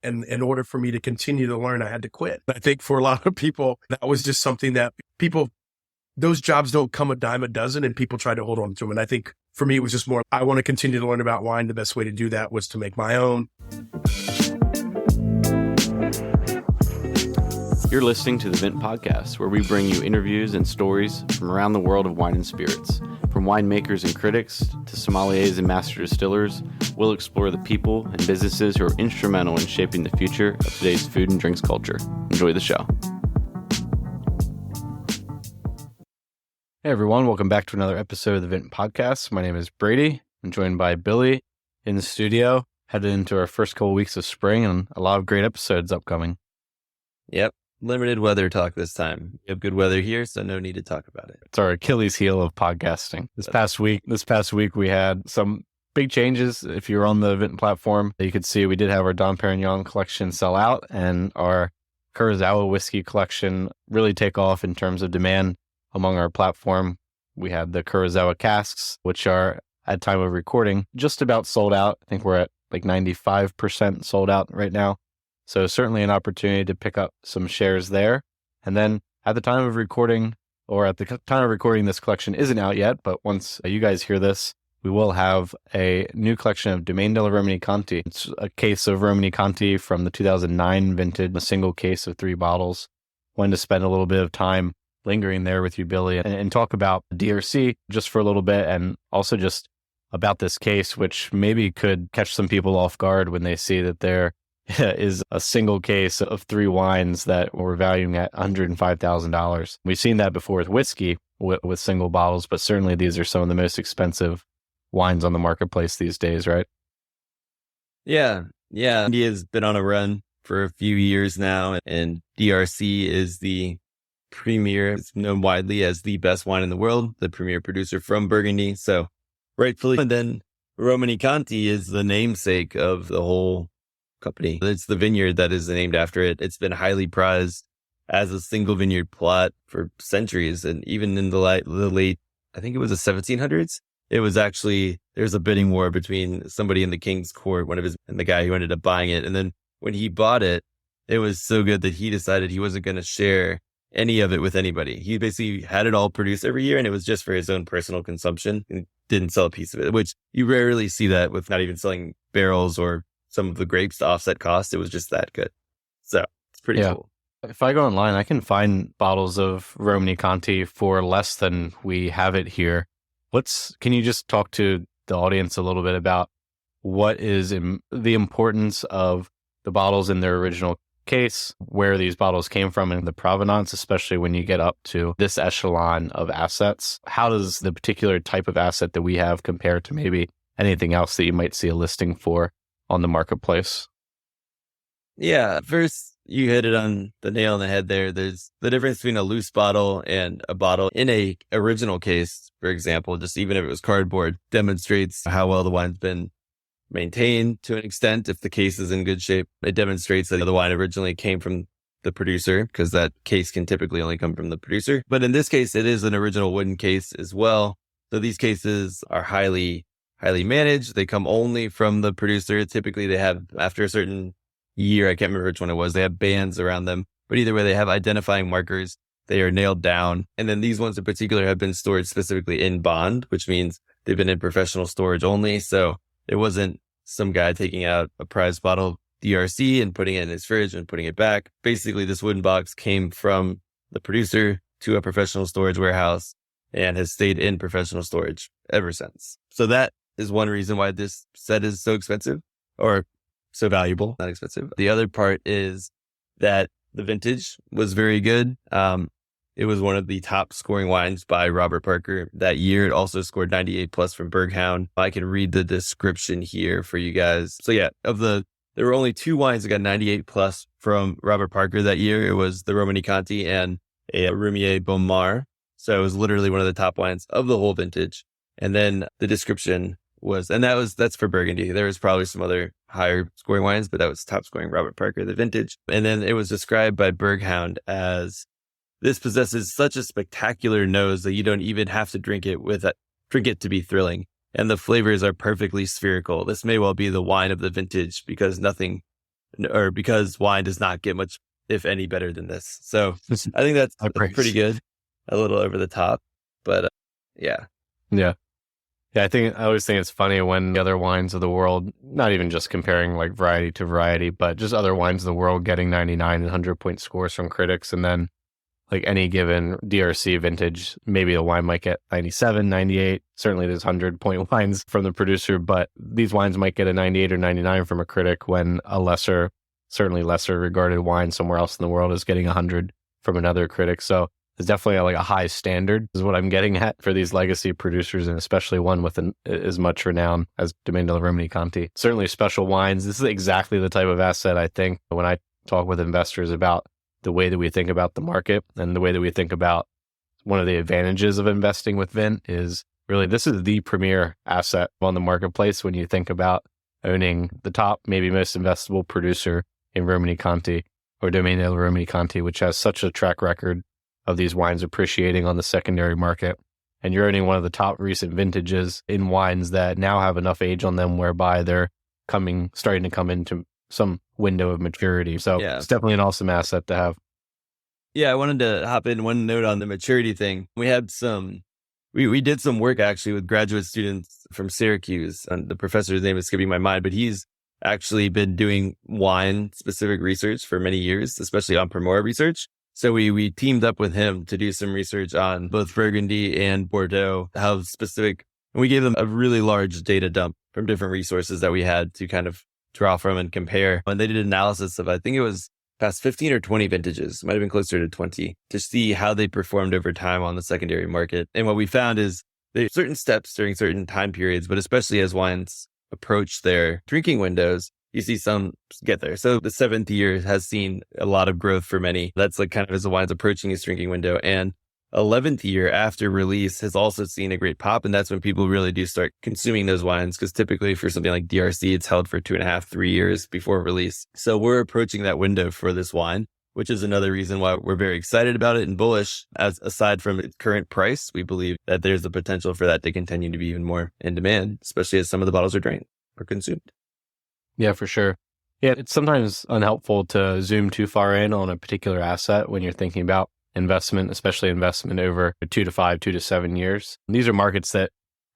And in order for me to continue to learn, I had to quit. I think for a lot of people, that was just something that those jobs don't come a dime a dozen and people try to hold on to them. And I think for me, it was just more, I want to continue to learn about wine. The best way to do that was to make my own. You're listening to the Vent Podcast, where we bring you interviews and stories from around the world of wine and spirits. From winemakers and critics to sommeliers and master distillers, we'll explore the people and businesses who are instrumental in shaping the future of today's food and drinks culture. Enjoy the show. Hey everyone, welcome back to another episode of the Vent Podcast. My name is Brady. I'm joined by Billy in the studio, headed into our first couple weeks of spring and a lot of great episodes upcoming. Yep. Limited weather talk this time. We have good weather here, so no need to talk about it. It's our Achilles heel of podcasting. This past week we had some big changes. If you're on the Vent platform, you could see we did have our Dom Perignon collection sell out and our Kurosawa whiskey collection really take off in terms of demand among our platform. We had the Kurosawa casks, which are at time of recording just about sold out. I think we're at like 95% sold out right now. So certainly an opportunity to pick up some shares there. And then at the time of recording, or at the time of recording, this collection isn't out yet, but once you guys hear this, we will have a new collection of Domaine della Romanée-Conti. It's a case of Romanée-Conti from the 2009 vintage, a single case of 3 bottles. Wanted to spend a little bit of time lingering there with you, Billy, and talk about DRC just for a little bit, and also just about this case, which maybe could catch some people off guard when they see that there is a single case of 3 wines that we're valuing at $105,000. We've seen that before with whiskey with single bottles, but certainly these are some of the most expensive wines on the marketplace these days, right? Yeah. India's been on a run for a few years now, and DRC is the premier. It's known widely as the best wine in the world, the premier producer from Burgundy. So rightfully, and then Romanée-Conti is the namesake of the whole company. It's the vineyard that is named after it. It's been highly prized as a single vineyard plot for centuries. And even in the late, I think it was the 1700s, it was actually, there's a bidding war between somebody in the king's court, and the guy who ended up buying it. And then when he bought it, it was so good that he decided he wasn't going to share any of it with anybody. He basically had it all produced every year, and it was just for his own personal consumption, and didn't sell a piece of it, which you rarely see that with not even selling barrels or some of the grapes to offset cost. It was just that good. So it's pretty cool. If I go online, I can find bottles of Romanée-Conti for less than we have it here. Can you just talk to the audience a little bit about what is the importance of the bottles in their original case, where these bottles came from and the provenance, especially when you get up to this echelon of assets? How does the particular type of asset that we have compare to maybe anything else that you might see a listing for on the marketplace? Yeah, first you hit it on the nail on the head there. There's the difference between a loose bottle and a bottle in a original case, for example, just even if it was cardboard, demonstrates how well the wine's been maintained to an extent. If the case is in good shape, it demonstrates that the wine originally came from the producer, because that case can typically only come from the producer. But in this case, it is an original wooden case as well. So these cases are highly managed. They come only from the producer. Typically they have, after a certain year, I can't remember which one it was, they have bands around them, but either way they have identifying markers. They are nailed down. And then these ones in particular have been stored specifically in bond, which means they've been in professional storage only. So it wasn't some guy taking out a prized bottle of DRC and putting it in his fridge and putting it back. Basically, this wooden box came from the producer to a professional storage warehouse and has stayed in professional storage ever since. So that is one reason why this set is so expensive, or so valuable, not expensive. The other part is that the vintage was very good. It was one of the top scoring wines by Robert Parker that year. It also scored 98 plus from Berghound. I can read the description here for you guys. So yeah, there were only 2 wines that got 98 plus from Robert Parker that year. It was the Romanée-Conti and a Roumier Beaumar. So it was literally one of the top wines of the whole vintage. And then the description was, and that's for Burgundy. There was probably some other higher scoring wines, but that was top scoring Robert Parker, the vintage. And then it was described by Berghound as, this possesses such a spectacular nose that you don't even have to drink it to be thrilling. And the flavors are perfectly spherical. This may well be the wine of the vintage because nothing or because wine does not get much, if any, better than this. So I think that's pretty good. A little over the top, but yeah. Yeah. Yeah, I always think it's funny when the other wines of the world, not even just comparing like variety to variety, but just other wines of the world getting 99 and 100-point scores from critics. And then like any given DRC vintage, maybe a wine might get 97, 98. Certainly there's 100-point wines from the producer, but these wines might get a 98 or 99 from a critic when certainly lesser regarded wine somewhere else in the world is getting 100 from another critic. So it's definitely like a high standard is what I'm getting at for these legacy producers, and especially one with as much renown as Domaine de la Romanée-Conti. Certainly special wines. This is exactly the type of asset I think when I talk with investors about the way that we think about the market and the way that we think about one of the advantages of investing with Vint is really this is the premier asset on the marketplace when you think about owning the top, maybe most investable producer in Romanée-Conti or Domaine de la Romanée-Conti, which has such a track record of these wines appreciating on the secondary market. And you're owning one of the top recent vintages in wines that now have enough age on them whereby they're starting to come into some window of maturity. So It's definitely an awesome asset to have. Yeah, I wanted to hop in one note on the maturity thing. We had we did some work actually with graduate students from Syracuse. And the professor's name is skipping my mind, but he's actually been doing wine specific research for many years, especially on Primora research. So we teamed up with him to do some research on both Burgundy and Bordeaux, and we gave them a really large data dump from different resources that we had to kind of draw from and compare. And they did an analysis of, I think it was past 15 or 20 vintages, might have been closer to 20, to see how they performed over time on the secondary market. And what we found is there's certain steps during certain time periods, but especially as wines approach their drinking windows, you see some get there. So the 7th year has seen a lot of growth for many. That's like kind of as the wine's approaching its drinking window. And 11th year after release has also seen a great pop. And that's when people really do start consuming those wines. Because typically for something like DRC, it's held for 2.5, 3 years before release. So we're approaching that window for this wine, which is another reason why we're very excited about it and bullish. As aside from its current price, we believe that there's the potential for that to continue to be even more in demand, especially as some of the bottles are drained or consumed. Yeah, for sure. Yeah, it's sometimes unhelpful to zoom too far in on a particular asset when you're thinking about investment, especially investment over 2 to 5, 2 to 7 years. These are markets that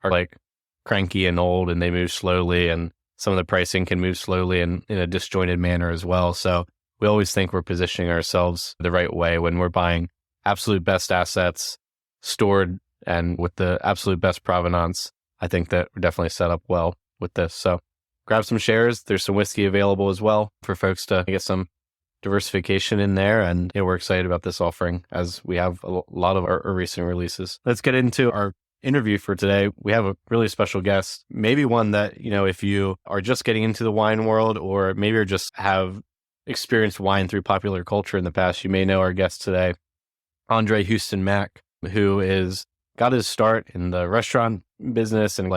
are like cranky and old and they move slowly, and some of the pricing can move slowly and in a disjointed manner as well. So we always think we're positioning ourselves the right way when we're buying absolute best assets stored and with the absolute best provenance. I think that we're definitely set up well with this. So grab some shares. There's some whiskey available as well for folks to get some diversification in there. And we're excited about this offering as we have a lot of our recent releases. Let's get into our interview for today. We have a really special guest, maybe one that, if you are just getting into the wine world or maybe you just have experienced wine through popular culture in the past, you may know our guest today, André Hueston Mack, who got his start in the restaurant business and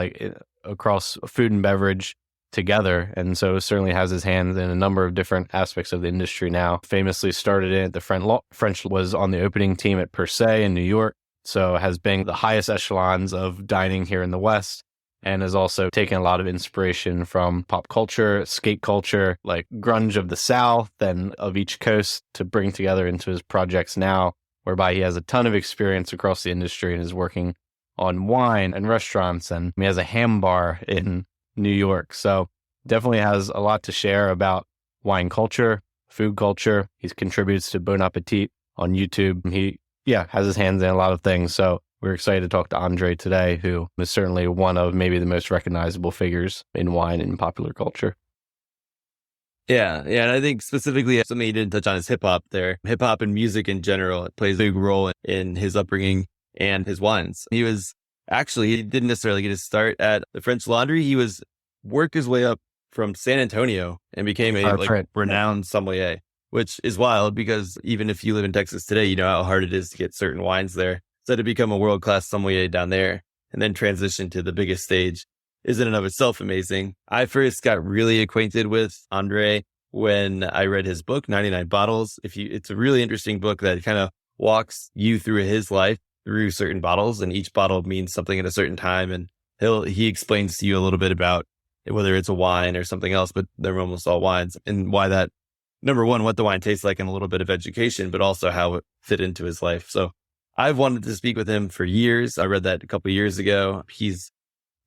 across food and beverage together. And so certainly has his hands in a number of different aspects of the industry now. Famously started in at the French, was on the opening team at Per Se in New York. So has been the highest echelons of dining here in the West and has also taken a lot of inspiration from pop culture, skate culture, like grunge of the South and of each coast to bring together into his projects now, whereby he has a ton of experience across the industry and is working on wine and restaurants. And he has a ham bar in New York. So definitely has a lot to share about wine culture, food culture. He contributes to Bon Appetit on YouTube. He has his hands in a lot of things. So we're excited to talk to André today, who is certainly one of maybe the most recognizable figures in wine and popular culture. Yeah. And I think specifically something he didn't touch on is hip hop there. Hip hop and music in general, it plays a big role in his upbringing and his wines. He didn't necessarily get his start at the French Laundry. He worked his way up from San Antonio and became a renowned sommelier, which is wild because even if you live in Texas today, you know how hard it is to get certain wines there. So to become a world-class sommelier down there and then transition to the biggest stage is in and of itself amazing. I first got really acquainted with André when I read his book, 99 Bottles. It's a really interesting book that kind of walks you through his life through certain bottles, and each bottle means something at a certain time. And he explains to you a little bit about whether it's a wine or something else, but they're almost all wines. And why that, number one, what the wine tastes like and a little bit of education, but also how it fit into his life. So I've wanted to speak with him for years. I read that a couple of years ago. He's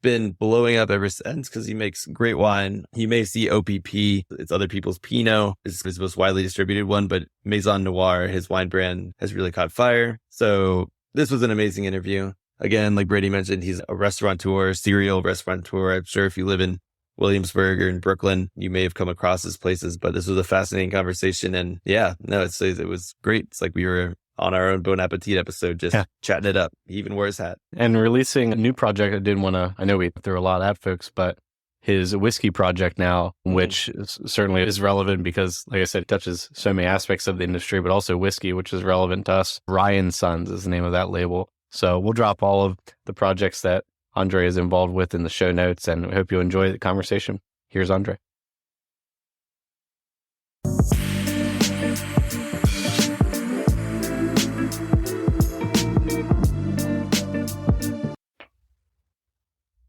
been blowing up ever since because he makes great wine. You may see OPP, it's other people's Pinot, is his most widely distributed one, but Maison Noir, his wine brand, has really caught fire. So this was an amazing interview. Again, like Brady mentioned, he's a restaurateur, serial restaurateur. I'm sure if you live in Williamsburg or in Brooklyn, you may have come across his places, but this was a fascinating conversation. And yeah, no, it was great. It's like we were on our own Bon Appetit episode, just chatting it up. He even wore his hat. And releasing a new project. I know we threw a lot at folks, but his whiskey project now, which certainly is relevant because, like I said, it touches so many aspects of the industry, but also whiskey, which is relevant to us. Rye Sons is the name of that label. So we'll drop all of the projects that André is involved with in the show notes, and we hope you enjoy the conversation. Here's André.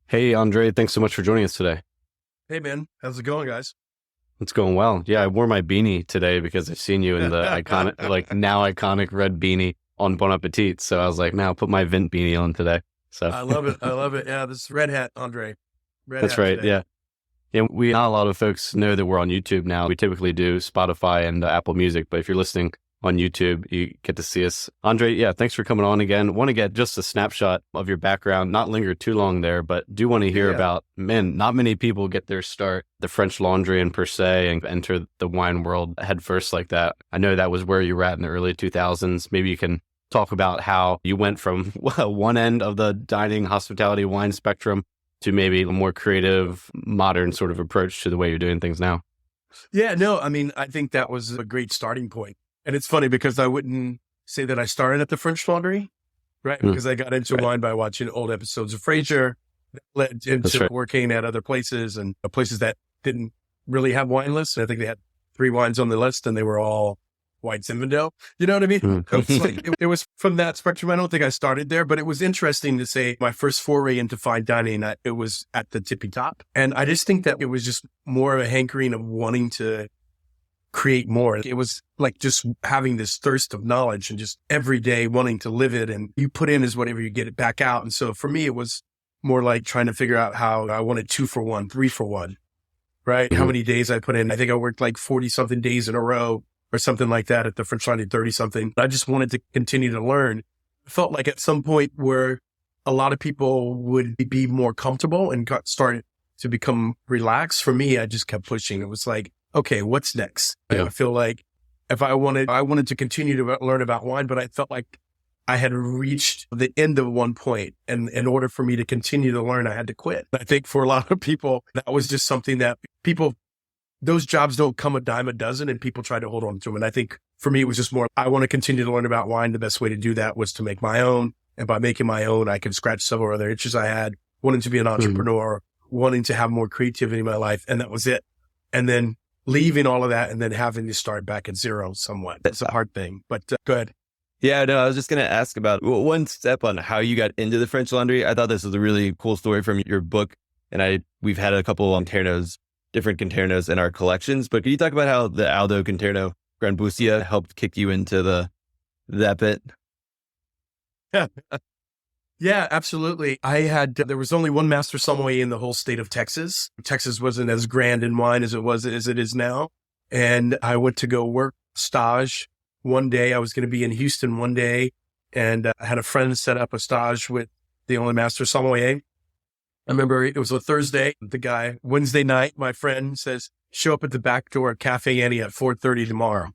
Hey, André, thanks so much for joining us today. Hey, man. How's it going, guys? It's going well. Yeah, I wore my beanie today because I've seen you in the iconic red beanie on Bon Appetit. So I was like, now I'll put my Vint beanie on today. So I love it. I love it. Yeah, this is red hat, André. That's right. Today. Yeah. Yeah, not a lot of folks know that we're on YouTube now. We typically do Spotify and Apple Music, but if you're listening on YouTube, you get to see us. André, yeah, thanks for coming on again. Want to get just a snapshot of your background, not linger too long there, but do want to hear about, not many people get their start, the French Laundry and per se, and enter the wine world head first like that. I know that was where you were at in the early 2000s. Maybe you can talk about how you went from one end of the dining, hospitality, wine spectrum to maybe a more creative, modern sort of approach to the way you're doing things now. Yeah, no, I mean, I think that was a great starting point. And it's funny because I wouldn't say that I started at the French Laundry, right? Because I got into wine by watching old episodes of Frasier, that led into working at other places and places that didn't really have wine lists. I think they had 3 wines on the list and they were all white Zinfandel. You know what I mean? It was from that spectrum. I don't think I started there, but it was interesting to say my first foray into fine dining, it was at the tippy top. And I just think that it was just more of a hankering of wanting to create more. It was like just having this thirst of knowledge and just every day wanting to live it. And you put in is whatever you get it back out. And so for me, it was more like trying to figure out how I wanted 2 for 1, 3 for 1, right? How many days I put in. I think I worked like 40 something days in a row or something like that at the French Laundry, 30 something. I just wanted to continue to learn. I felt like at some point where a lot of people would be more comfortable and started to become relaxed. For me, I just kept pushing. It was like, okay, what's next? Yeah. I feel like if I wanted to continue to learn about wine, but I felt like I had reached the end of one point. And in order for me to continue to learn, I had to quit. I think for a lot of people, that was just something that those jobs don't come a dime a dozen and people try to hold on to them. And I think for me, it was just more, I want to continue to learn about wine. The best way to do that was to make my own. And by making my own, I could scratch several other itches I had, wanting to be an entrepreneur, wanting to have more creativity in my life. And that was it. And then leaving all of that and then having to start back at zero somewhat. That's a hard thing, but go ahead. Yeah, no, I was just going to ask about one step on how you got into the French Laundry. I thought this was a really cool story from your book. And we've had a couple on different Conternos in our collections, but can you talk about how the Aldo Conterno Grand Busia helped kick you into that bit? Yeah, absolutely. There was only one master sommelier in the whole state of Texas. Texas wasn't as grand in wine as it is now. And I went to go work stage one day. I was going to be in Hueston one day, and I had a friend set up a stage with the only master sommelier. I remember it was a Thursday. The guy, Wednesday night, my friend says, show up at the back door at Cafe Annie at 4:30 tomorrow.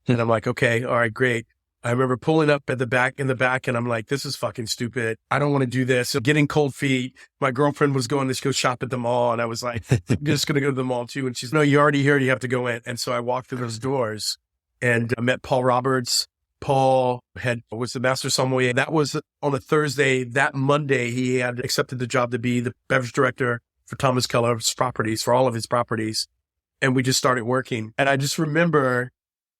And I'm like, okay, all right, great. I remember pulling up in the back, and I'm like, this is fucking stupid. I don't want to do this. So getting cold feet. My girlfriend was going to go shop at the mall, and I was like, I'm just going to go to the mall too. And she's, no, you're already here. You have to go in. And so I walked through those doors and I met Paul Roberts. Paul was the master sommelier. That was on a Thursday. That Monday, he had accepted the job to be the beverage director for Thomas Keller's properties, for all of his properties. And we just started working. And I just remember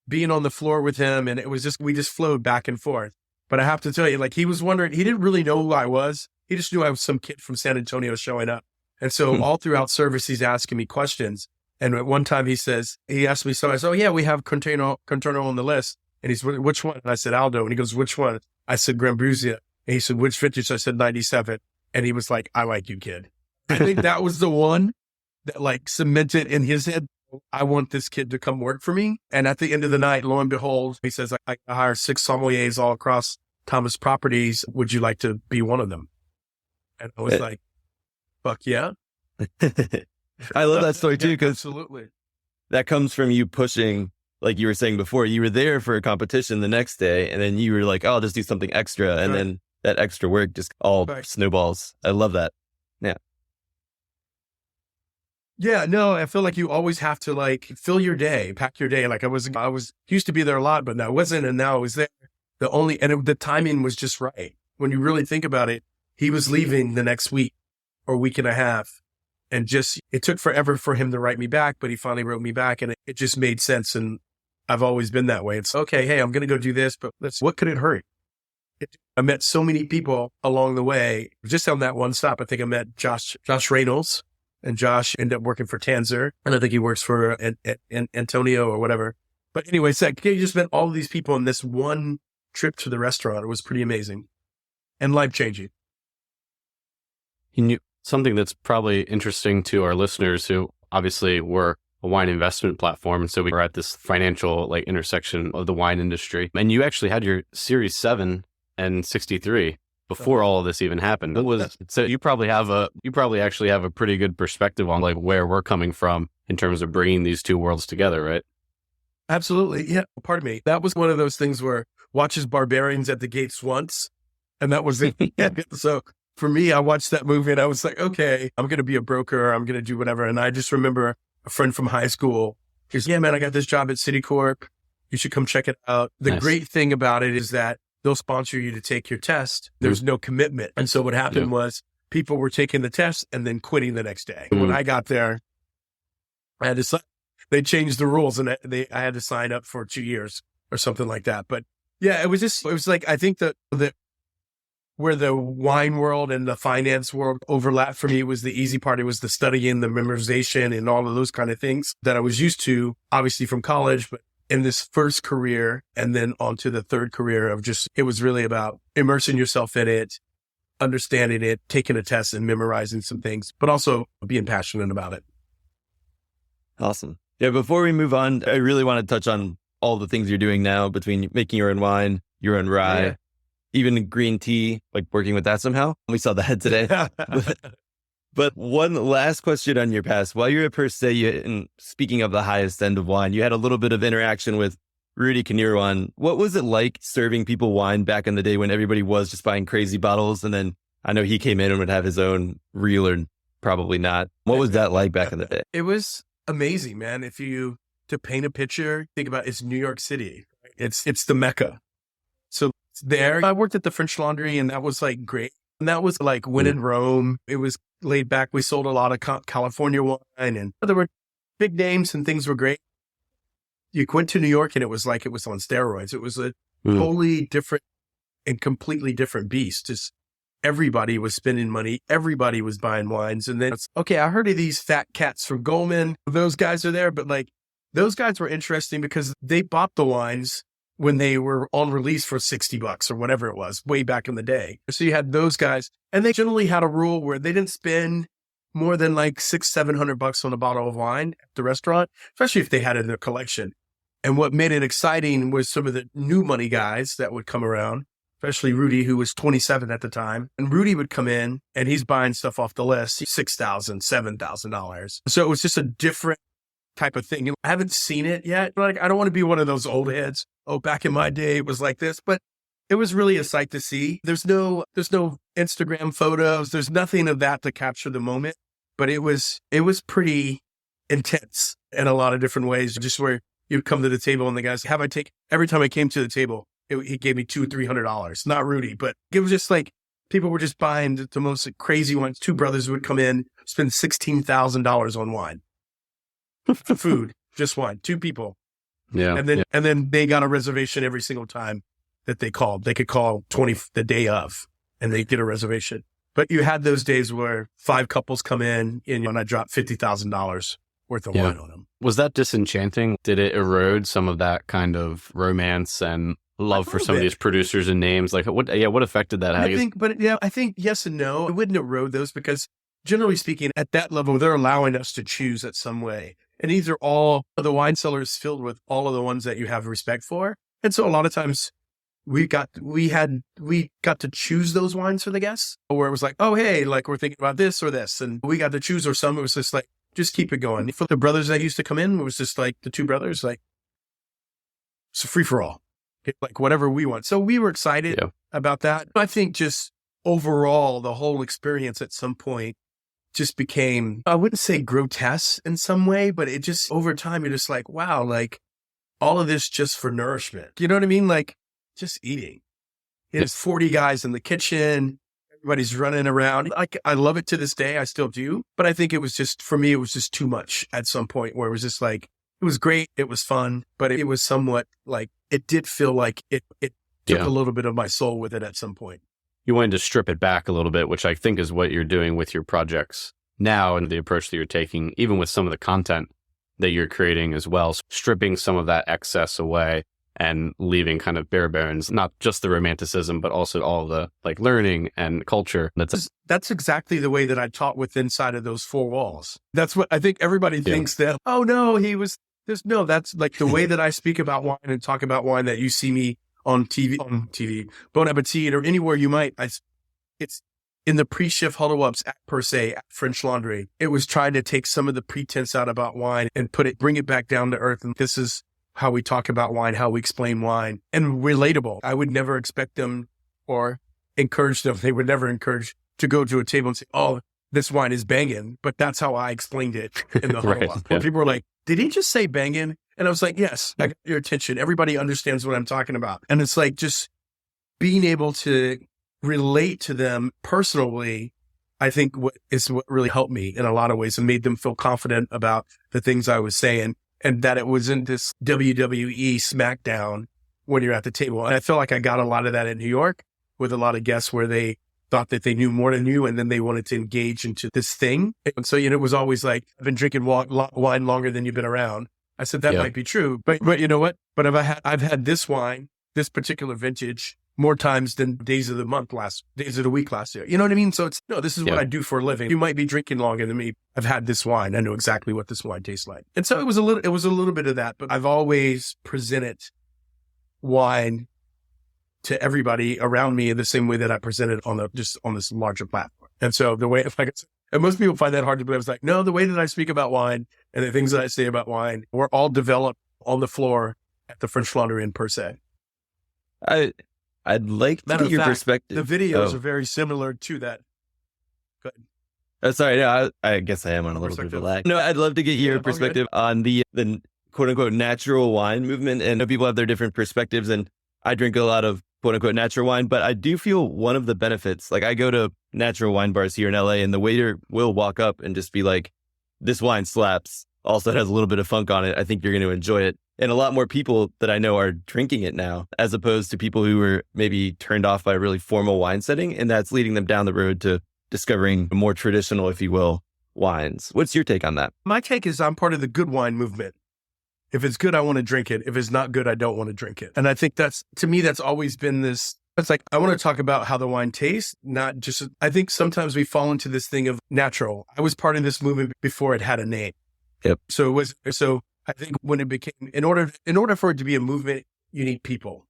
being on the floor with him, and it was just, we just flowed back and forth. But I have to tell you, like, he was wondering, he didn't really know who I was. He just knew I was some kid from San Antonio showing up And so all throughout service, he's asking me questions. And at one time he asked me, so I said, oh yeah, we have Contorno on the list. And he's, which one? And I said, Aldo. And he goes, which one? I said, Grambruzia. And he said, which vintage? I said, 97. And he was like, I like you, kid. I think that was the one that like cemented in his head, I want this kid to come work for me. And at the end of the night, lo and behold, he says, I hire 6 sommeliers all across Thomas Properties. Would you like to be one of them? And I was like, fuck yeah. I love that story too, because absolutely, that comes from you pushing, like you were saying before, you were there for a competition the next day, and then you were like, oh, I'll just do something extra. And then that extra work just all snowballs. I love that. Yeah. Yeah, no, I feel like you always have to like fill your day, pack your day. Like I was used to be there a lot, but I wasn't. And now I was there. The timing was just right. When you really think about it, he was leaving the next week or week and a half. And it took forever for him to write me back, but he finally wrote me back and it just made sense. And I've always been that way. It's okay. Hey, I'm going to go do this, but what could it hurt? I met so many people along the way. Just on that one stop, I think I met Josh Reynolds, and Josh ended up working for Tanzer. And I think he works for Antonio or whatever. But anyway, you just met all of these people in this one trip to the restaurant. It was pretty amazing and life-changing. You knew something that's probably interesting to our listeners who obviously we're a wine investment platform. And so we are at this financial like intersection of the wine industry. And you actually had your Series 7 and 63 before all of this even happened. So you probably actually have a pretty good perspective on like where we're coming from in terms of bringing these two worlds together, right? Absolutely. Yeah. Pardon me. That was one of those things where watches Barbarians at the Gates once, and that was it. So for me, I watched that movie and I was like, okay, I'm going to be a broker. I'm going to do whatever. And I just remember a friend from high school. He goes, yeah, man, I got this job at Citicorp. You should come check it out. The great thing about it is that they'll sponsor you to take your test. There's no commitment. And so what happened was people were taking the test and then quitting the next day. When I got there, they changed the rules and I had to sign up for 2 years or something like that. But yeah, it was like, I think that where the wine world and the finance world overlap for me was the easy part. It was the studying, the memorization and all of those kind of things that I was used to, obviously from college, but in this first career and then onto the third career of it was really about immersing yourself in it, understanding it, taking a test and memorizing some things, but also being passionate about it. Awesome. Yeah. Before we move on, I really want to touch on all the things you're doing now between making your own wine, your own rye, even green tea, like working with that somehow. We saw that today. But one last question on your past. While you're at Per Se, and speaking of the highest end of wine, you had a little bit of interaction with Rudy Kinirwan. What was it like serving people wine back in the day when everybody was just buying crazy bottles? And then I know he came in and would have his own reel, or probably not. What was that like back in the day? It was amazing, man. To paint a picture, think about it's New York City. It's the Mecca. So there, I worked at the French Laundry and that was like great. And that was like when in Rome. It was laid back. We sold a lot of California wine and there were big names and things were great. You went to New York and it was like it was on steroids. It was a totally different and completely different beast. Just everybody was spending money. Everybody was buying wines. And then, okay, I heard of these fat cats from Goldman. Those guys are there, but like those guys were interesting because they bought the wines when they were on release for $60 or whatever it was way back in the day. So you had those guys and they generally had a rule where they didn't spend more than like $600-700 on a bottle of wine at the restaurant, especially if they had it in their collection. And what made it exciting was some of the new money guys that would come around, especially Rudy, who was 27 at the time. And Rudy would come in and he's buying stuff off the list, $6,000, $7,000. So it was just a different type of thing. I haven't seen it yet. Like, I don't want to be one of those old heads. Oh, back in my day, it was like this, but it was really a sight to see. There's no Instagram photos. There's nothing of that to capture the moment, but it was pretty intense in a lot of different ways. Just where you'd come to the table and the guys, every time I came to the table, he gave me $200-300. Not Rudy, but it was just like people were just buying the most crazy ones. Two brothers would come in, spend $16,000 on wine. Food, just wine, 2 people. Yeah. And then they got a reservation every single time that they called. They could call the day of and they get a reservation. But you had those days where 5 couples come in and I dropped $50,000 worth of wine on them. Was that disenchanting? Did it erode some of that kind of romance and love for some of these producers and names? Like what affected that? I think yes and no. It wouldn't erode those because generally speaking, at that level, they're allowing us to choose at some way. And these are all the wine cellars filled with all of the ones that you have respect for. And so a lot of times we got to choose those wines for the guests, where it was like, oh, hey, like we're thinking about this or this. And we got to choose, or some, it was just like, just keep it going. For the brothers that used to come in, it was just like the 2 brothers, like it's a free for all, like whatever we want. So we were excited about that. I think just overall, the whole experience at some point just became, I wouldn't say grotesque in some way, but it just over time, you're just like, wow, like all of this just for nourishment. You know what I mean? Like just eating. It's 40 guys in the kitchen. Everybody's running around. I love it to this day. I still do. But I think it was just, for me, it was just too much at some point where it was just like, it was great. It was fun, but it was somewhat like, it did feel like it took a little bit of my soul with it at some point. You wanted to strip it back a little bit, which I think is what you're doing with your projects now and the approach that you're taking, even with some of the content that you're creating as well, stripping some of that excess away and leaving kind of bare bones, not just the romanticism, but also all the like learning and culture. That's exactly the way that I taught with inside of those 4 walls. That's what I think everybody thinks that, oh no, that's like the way that I speak about wine and talk about wine that you see me on TV, Bon Appetit or anywhere you might. It's in the pre-shift huddle-ups at Per Se, at French Laundry. It was trying to take some of the pretense out about wine and bring it back down to earth. And this is how we talk about wine, how we explain wine, and relatable. I would never expect them or encourage them. They would never encourage to go to a table and say, oh, this wine is banging. But that's how I explained it in the huddle-up. Where people were like, did he just say banging? And I was like, yes, I got your attention. Everybody understands what I'm talking about. And it's like just being able to relate to them personally, I think what really helped me in a lot of ways and made them feel confident about the things I was saying, and that it wasn't this WWE smackdown when you're at the table. And I feel like I got a lot of that in New York with a lot of guests where they thought that they knew more than you, and then they wanted to engage into this thing. And so, it was always like, I've been drinking wine longer than you've been around. I said, that might be true, but you know what? But I've had this wine, this particular vintage, more times than days of the week last year. You know what I mean? So this is what I do for a living. You might be drinking longer than me. I've had this wine. I know exactly what this wine tastes like. And so it was a little bit of that, but I've always presented wine to everybody around me in the same way that I presented on this larger platform. And so the way, and most people find that hard to believe. It's like, no, the way that I speak about wine and the things that I say about wine were all developed on the floor at the French Laundry in Per Se. I'd like to get your perspective. The videos are very similar to that. Go ahead. Sorry, no, I guess I am on a little bit of a lag. No, I'd love to get your perspective on the quote unquote natural wine movement. And people have their different perspectives, and I drink a lot of quote unquote natural wine, but I do feel one of the benefits, like I go to natural wine bars here in LA and the waiter will walk up and just be like, this wine slaps. Also, it has a little bit of funk on it. I think you're going to enjoy it. And a lot more people that I know are drinking it now, as opposed to people who were maybe turned off by a really formal wine setting. And that's leading them down the road to discovering more traditional, if you will, wines. What's your take on that? My take is I'm part of the good wine movement. If it's good, I want to drink it. If it's not good, I don't want to drink it. And I think to me, that's always been this. It's like, I want to talk about how the wine tastes, not just, I think sometimes we fall into this thing of natural. I was part of this movement before it had a name. Yep. So I think when it became, in order for it to be a movement, you need people,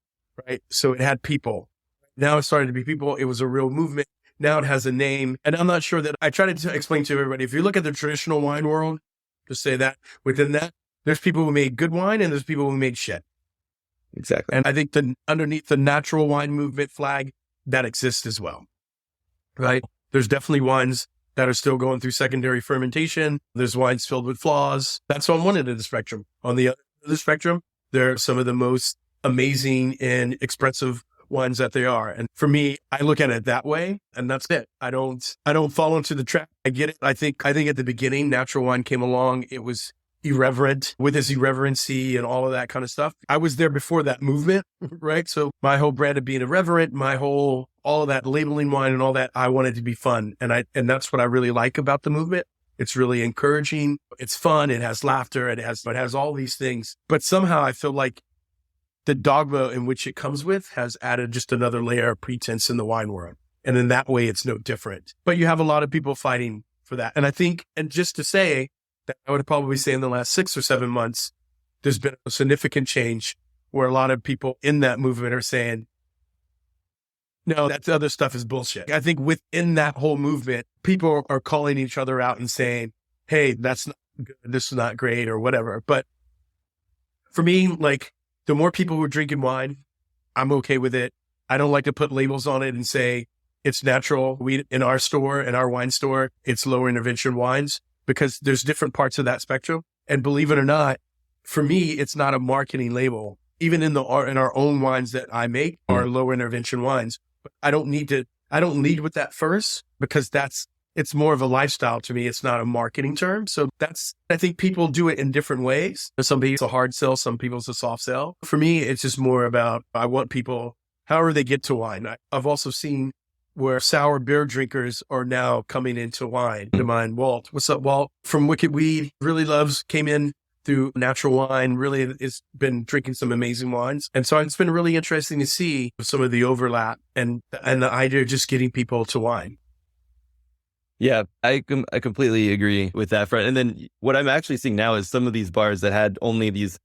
right? So it had people. Now it started to be people. It was a real movement. Now it has a name. And I'm not sure that I try to explain to everybody, if you look at the traditional wine world, to say that within that, there's people who made good wine and there's people who made shit. Exactly. And I think underneath the natural wine movement flag, that exists as well, right? There's definitely wines that are still going through secondary fermentation. There's wines filled with flaws. That's on one end of the spectrum. On the other end of the spectrum, they're some of the most amazing and expressive wines that they are. And for me, I look at it that way, and that's it. I don't fall into the trap. I get it. I think at the beginning, natural wine came along. It was irreverent with his irreverency and all of that kind of stuff. I was there before that movement, right? So my whole brand of being irreverent, all of that labeling wine and all that, I wanted to be fun. And that's what I really like about the movement. It's really encouraging. It's fun. It has laughter. It has all these things. But somehow I feel like the dogma in which it comes with has added just another layer of pretense in the wine world. And in that way, it's no different. But you have a lot of people fighting for that. And I think, and just to say that I would probably say in the last 6 or 7 months, there's been a significant change where a lot of people in that movement are saying, no, that other stuff is bullshit. I think within that whole movement, people are calling each other out and saying, hey, that's not good. This is not great or whatever. But for me, like the more people who are drinking wine, I'm okay with it. I don't like to put labels on it and say it's natural. In our store, in our wine store, it's lower intervention wines because there's different parts of that spectrum. And believe it or not, for me, it's not a marketing label. Even in our own wines that I make are lower intervention wines. But I don't lead with that first because it's more of a lifestyle to me. It's not a marketing term. So I think people do it in different ways. Some people it's a hard sell. Some people it's a soft sell. For me, it's just more about, I want people, however they get to wine. I've also seen where sour beer drinkers are now coming into wine. To mine, Walt. What's up, Walt? From Wicked Weed, came in through natural wine, really has been drinking some amazing wines. And so it's been really interesting to see some of the overlap and the idea of just getting people to wine. Yeah, I completely agree with that front. And then what I'm actually seeing now is some of these bars that had only these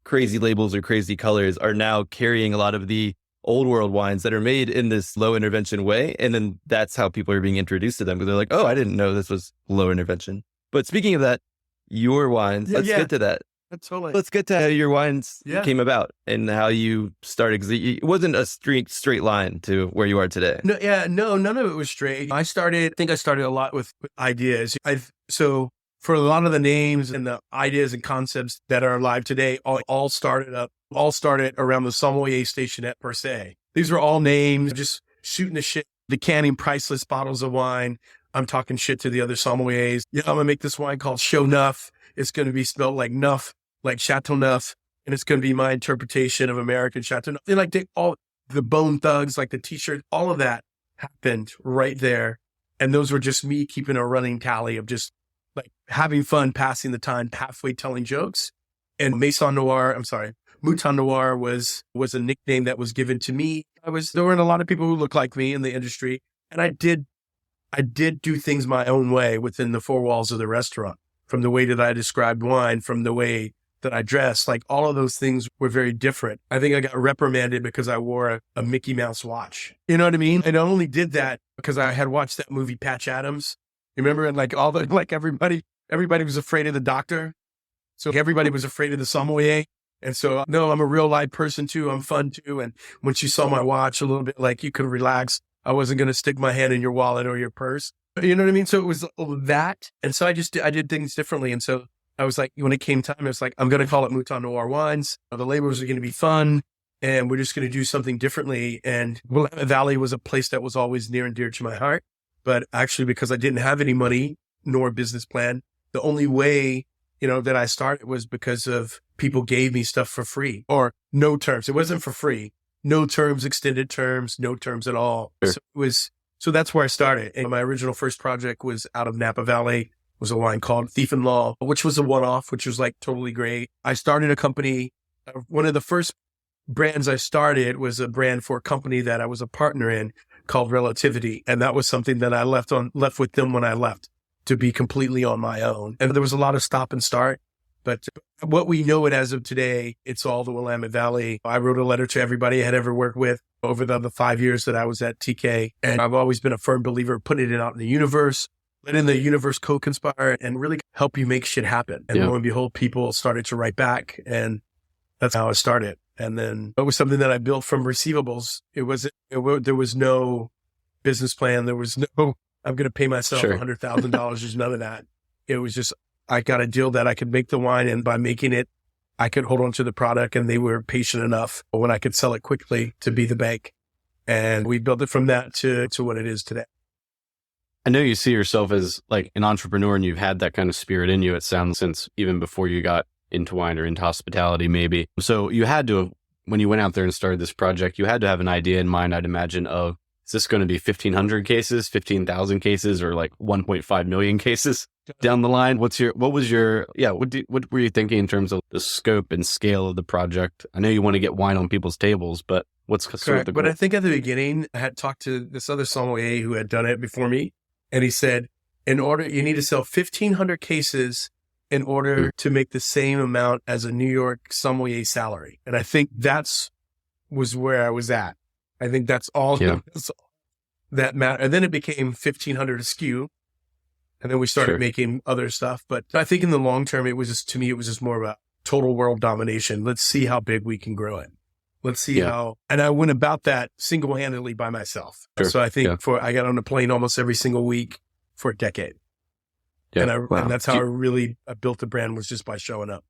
crazy labels or crazy colors are now carrying a lot of the old world wines that are made in this low intervention way. And then that's how people are being introduced to them because they're like, oh, I didn't know this was low intervention. But speaking of that, your wines, let's get to that. Totally. Let's get to how your wines came about and how you started. Because it wasn't a straight line to where you are today. No, none of it was straight. I think I started a lot with ideas. So for a lot of the names and the ideas and concepts that are alive today, all started around the Sommelier Stationette per se. These are all names, just shooting the shit, decanting priceless bottles of wine. I'm talking shit to the other sommeliers. Yeah, I'm going to make this wine called Show Nuff. It's going to be spelled like Nuff, like Chateau Neuf. And it's going to be my interpretation of American Chateau Neuf. And like all the Bone Thugs, like the t-shirt, all of that happened right there. And those were just me keeping a running tally of just like having fun, passing the time, halfway telling jokes. And Mouton Noir was a nickname that was given to me. There weren't a lot of people who looked like me in the industry. And I did do things my own way within the four walls of the restaurant, from the way that I described wine, from the way that I dressed, like all of those things were very different. I think I got reprimanded because I wore a Mickey Mouse watch. You know what I mean? And I only did that because I had watched that movie Patch Adams. You remember? And like everybody was afraid of the doctor. So everybody was afraid of the sommelier. And so, no, I'm a real live person too. I'm fun too. And when she saw my watch a little bit, like you could relax. I wasn't going to stick my hand in your wallet or your purse. You know what I mean? So it was that. And so I did things differently. And so I was like, when it came time, I was like, I'm going to call it Maison Noir Wines. The labels are going to be fun and we're just going to do something differently. And Willamette Valley was a place that was always near and dear to my heart. But actually, because I didn't have any money nor business plan, the only way, that I started was because of people gave me stuff for free or no terms. It wasn't for free. No terms, extended terms, no terms at all. Sure. So that's where I started. And my original first project was out of Napa Valley, was a wine called Thief in Law, which was a one-off, which was like totally great. I started a company. One of the first brands I started was a brand for a company that I was a partner in called Relativity. And that was something that I left with them when I left to be completely on my own. And there was a lot of stop and start. But what we know it as of today, it's all the Willamette Valley. I wrote a letter to everybody I had ever worked with over the 5 years that I was at TK. And I've always been a firm believer of putting it out in the universe, letting the universe co-conspire and really help you make shit happen. And lo and behold, people started to write back. And that's how it started. And then it was something that I built from receivables. There was no business plan. There was no, I'm going to pay myself $100,000. There's none of that. It was just, I got a deal that I could make the wine, and by making it, I could hold on to the product, and they were patient enough when I could sell it quickly to be the bank. And we built it from that to what it is today. I know you see yourself as like an entrepreneur and you've had that kind of spirit in you, it sounds, since even before you got into wine or into hospitality, maybe. So you had to have, when you went out there and started this project, you had to have an idea in mind, I'd imagine, of, is this going to be 1,500 cases, 15,000 cases, or like 1.5 million cases down the line? What were you thinking in terms of the scope and scale of the project? I know you want to get wine on people's tables, but what's sort of the goal? But I think at the beginning, I had talked to this other sommelier who had done it before me. And he said, you need to sell 1,500 cases in order to make the same amount as a New York sommelier salary. And I think was where I was at. I think that's all that mattered. And then it became 1,500 a SKU. And then we started making other stuff. But I think in the long term, it was just more about total world domination. Let's see how big we can grow it. Let's see how, and I went about that single-handedly by myself. Sure. So I think I got on a plane almost every single week for a decade. Yeah. And that's how I built the brand, was just by showing up.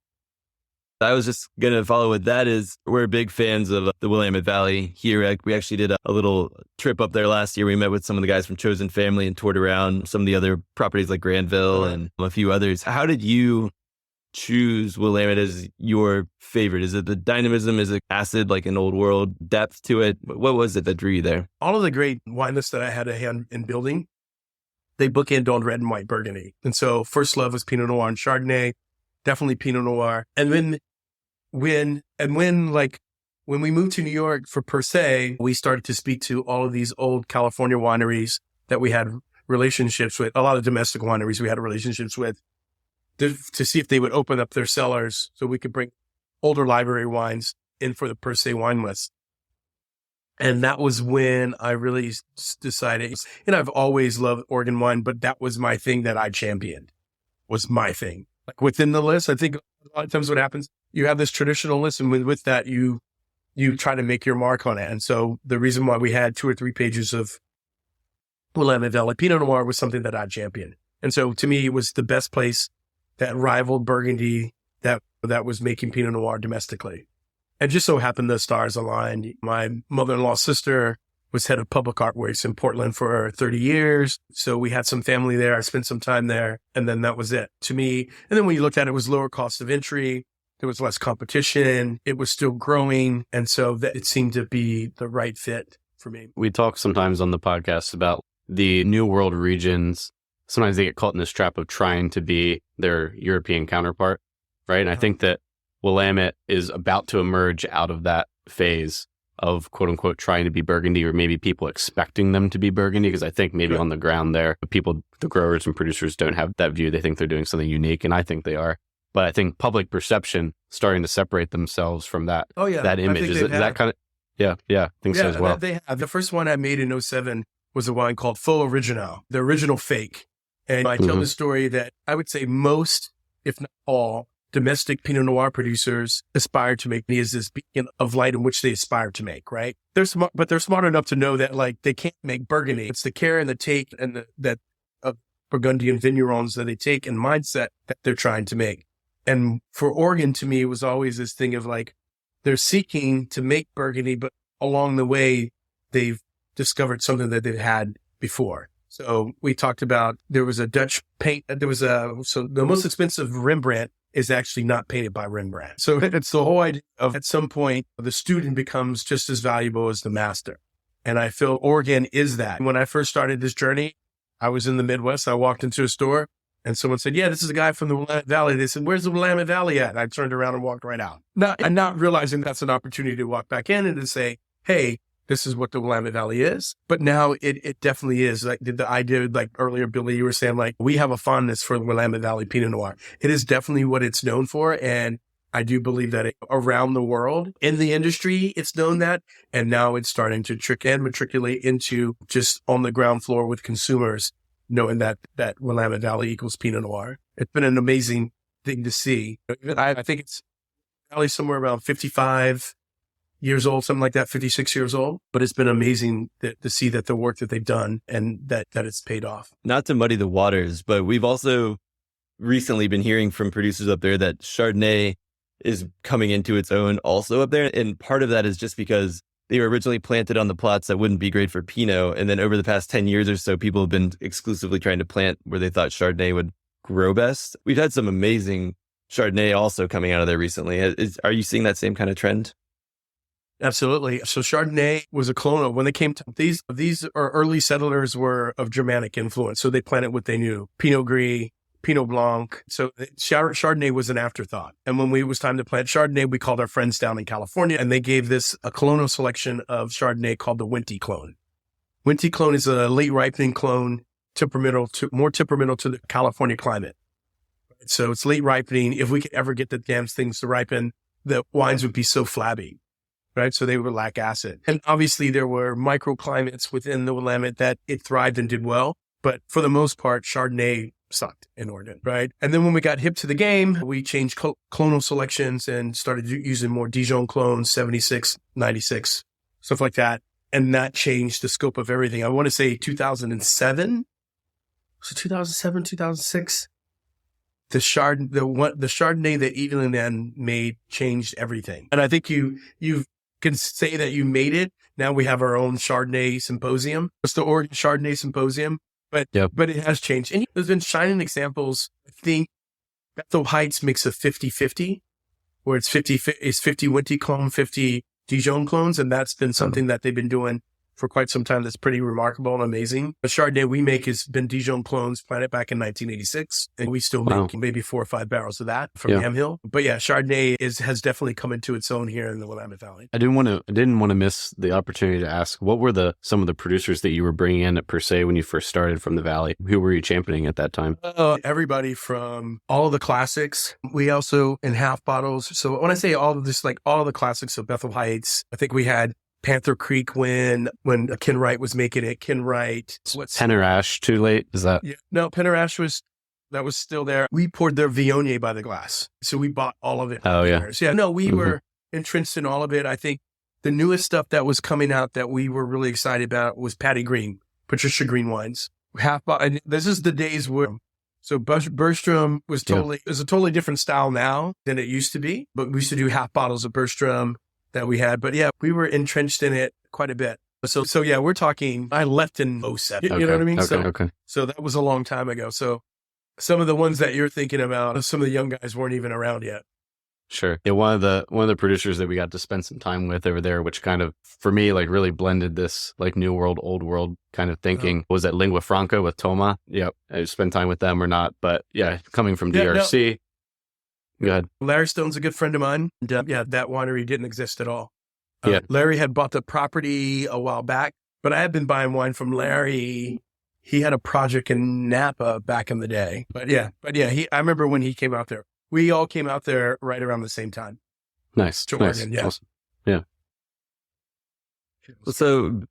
I was just going to follow with that is we're big fans of the Willamette Valley here. We actually did a little trip up there last year. We met with some of the guys from Chosen Family and toured around some of the other properties like Granville and a few others. How did you choose Willamette as your favorite? Is it the dynamism? Is it acid, like an old world depth to it? What was it that drew you there? All of the great wine lists that I had a hand in building, they bookend on red and white Burgundy. And so first love was Pinot Noir and Chardonnay, definitely Pinot Noir. And when we moved to New York for Per Se, we started to speak to all of these old California wineries that we had relationships with, a lot of domestic wineries we had relationships with, to see if they would open up their cellars so we could bring older library wines in for the Per Se wine list. And that was when I really decided, and I've always loved Oregon wine, but that was my thing that I championed, was my thing. Like within the list, I think a lot of times what happens, you have this traditional list, and with that, you try to make your mark on it. And so the reason why we had 2 or 3 pages of Willamette Valley Pinot Noir was something that I championed. And so to me, it was the best place that rivaled Burgundy that was making Pinot Noir domestically. And just so happened the stars aligned. My mother-in-law's sister was head of public art works in Portland for 30 years. So we had some family there. I spent some time there, and then that was it to me. And then when you looked at it, it was lower cost of entry. There was less competition. It was still growing. And so that it seemed to be the right fit for me. We talk sometimes on the podcast about the New World regions. Sometimes they get caught in this trap of trying to be their European counterpart, right? And I think that Willamette is about to emerge out of that phase of quote unquote trying to be Burgundy, or maybe people expecting them to be Burgundy. Because I think maybe on the ground there, the growers and producers don't have that view. They think they're doing something unique, and I think they are. But I think public perception starting to separate themselves from that, that image. Is that kind of, I think so as well. They have. The first one I made in 2007 was a wine called Faux Original, the original fake. And I tell the story that I would say most, if not all, domestic Pinot Noir producers aspire to make me as this beacon of light in which they aspire to make, right? They're smart, but they're smart enough to know that like they can't make Burgundy. It's the care and the take and that of Burgundian vignerons that they take and mindset that they're trying to make. And for Oregon, to me, it was always this thing of like, they're seeking to make Burgundy, but along the way, they've discovered something that they've had before. So we talked about, there was a Dutch paint, so the most expensive Rembrandt is actually not painted by Rembrandt. So it's the whole idea of at some point, the student becomes just as valuable as the master. And I feel Oregon is that. When I first started this journey, I was in the Midwest. I walked into a store and someone said, yeah, this is a guy from the Willamette Valley. They said, where's the Willamette Valley at? And I turned around and walked right out. Not realizing that's an opportunity to walk back in and to say, hey, this is what the Willamette Valley is. But now it definitely is. Like the idea, like earlier, Billy, you were saying, like, we have a fondness for the Willamette Valley Pinot Noir. It is definitely what it's known for. And I do believe that around the world in the industry, it's known that. And now it's starting to matriculate into just on the ground floor with consumers, knowing that Willamette Valley equals Pinot Noir. It's been an amazing thing to see. I think it's probably somewhere around 55 years old, something like that, 56 years old. But it's been amazing to see that the work that they've done and that it's paid off. Not to muddy the waters, but we've also recently been hearing from producers up there that Chardonnay is coming into its own also up there. And part of that is just because they were originally planted on the plots that wouldn't be great for Pinot. And then over the past 10 years or so, people have been exclusively trying to plant where they thought Chardonnay would grow best. We've had some amazing Chardonnay also coming out of there recently. Are you seeing that same kind of trend? Absolutely. So Chardonnay was a clone of when they came to these are early settlers were of Germanic influence. So they planted what they knew. Pinot Gris, Pinot Blanc. So Chardonnay was an afterthought. And when it was time to plant Chardonnay, we called our friends down in California and they gave this a clonal selection of Chardonnay called the Winty clone. Winty clone is a late ripening clone, more temperamental to the California climate. So it's late ripening. If we could ever get the damn things to ripen, the wines would be so flabby. Right. So they would lack acid. And obviously there were microclimates within the Willamette that it thrived and did well. But for the most part, Chardonnay sucked in Oregon. Right. And then when we got hip to the game, we changed clonal selections and started using more Dijon clones, 76, 96, stuff like that. And that changed the scope of everything. I want to say 2007. So 2007, 2006. The Chardonnay that Evelyn then made changed everything. And I think you can say that you made it. Now we have our own Chardonnay symposium. It's the Oregon Chardonnay Symposium, but it has changed. And there's been shining examples. I think Bethel Heights makes a 50-50, where it's 50 Winty clone, 50 Dijon clones. And that's been something that they've been doing for quite some time. That's pretty remarkable and amazing. The Chardonnay we make has been Dijon clones planted back in 1986. And we still make maybe 4 or 5 barrels of that from Yamhill. But yeah, Chardonnay has definitely come into its own here in the Willamette Valley. I didn't want to miss the opportunity to ask, what were some of the producers that you were bringing in per se when you first started from the Valley? Who were you championing at that time? Everybody from all of the classics. We also in half bottles. So when I say all of this, like all of the classics of Bethel Heights, I think we had Panther Creek when Ken Wright was making it. Ken Wright. Penner-Ash too late? Is that? Yeah. No, Penner-Ash was still there. We poured their Viognier by the glass. So we bought all of it. Oh, yeah. Yeah. No, we were entrenched in all of it. I think the newest stuff that was coming out that we were really excited about was Patty Green, Patricia Green wines. And this is the days where, so Bergstrom was is a totally different style now than it used to be, but we used to do half bottles of Bergstrom that we had. But yeah, we were entrenched in it quite a bit. So yeah, we're talking, I left in 07. You know what I mean? So that was a long time ago. So some of the ones that you're thinking about, some of the young guys weren't even around yet. Sure. Yeah, one of the producers that we got to spend some time with over there, which kind of, for me, like really blended this like new world, old world kind of thinking, was at Lingua Franca with Toma. Yep. I spent time with them or not. But yeah, coming from DRC. Go ahead. Larry Stone's a good friend of mine. And, that winery didn't exist at all. Larry had bought the property a while back, but I had been buying wine from Larry. He had a project in Napa back in the day. But yeah, I remember when he came out there. We all came out there right around the same time. Nice. To Oregon, yeah. Awesome. Yeah. So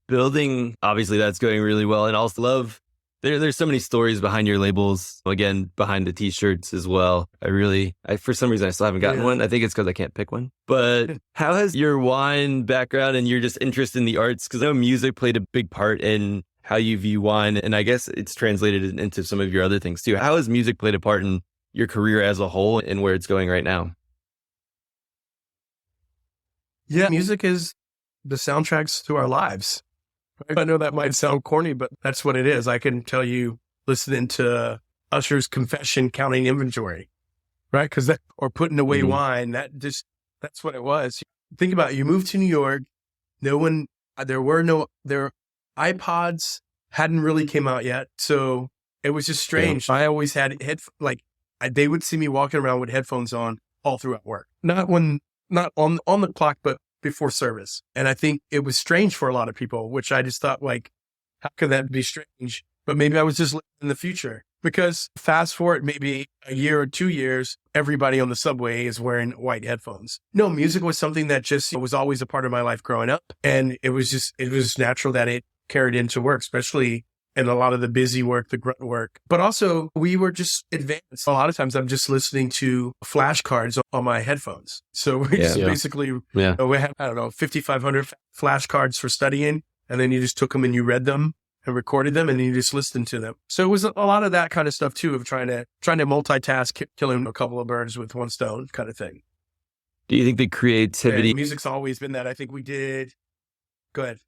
building, obviously that's going really well. And I also love, there's so many stories behind your labels, again, behind the t-shirts as well. I for some reason, I still haven't gotten one. I think it's because I can't pick one. But how has your wine background and your just interest in the arts, because I know music played a big part in how you view wine, and I guess it's translated into some of your other things too. How has music played a part in your career as a whole and where it's going right now? Yeah, music is the soundtracks to our lives. I know that might sound corny, but that's what it is. I can tell you, listening to Usher's Confession, counting inventory, right? Or putting away wine. That's what it was. Think about it. You moved to New York. Their iPods hadn't really came out yet. So it was just strange. I always had they would see me walking around with headphones on all throughout work. Not on the clock, but before service. And I think it was strange for a lot of people, which I just thought, like, how could that be strange? But maybe I was just living in the future, because fast forward maybe a year or 2 years, everybody on the subway is wearing white headphones. No, music was something that just was always a part of my life growing up. And it was natural that it carried into work, especially in a lot of the busy work, the grunt work. But also we were just advanced. A lot of times I'm just listening to flashcards on my headphones. So we basically, we had, 5,500 flashcards for studying. And then you just took them and you read them and recorded them and you just listened to them. So it was a lot of that kind of stuff too, of trying to multitask, killing a couple of birds with one stone kind of thing. Do you think the creativity, And music's always been that. I think we did. Go ahead.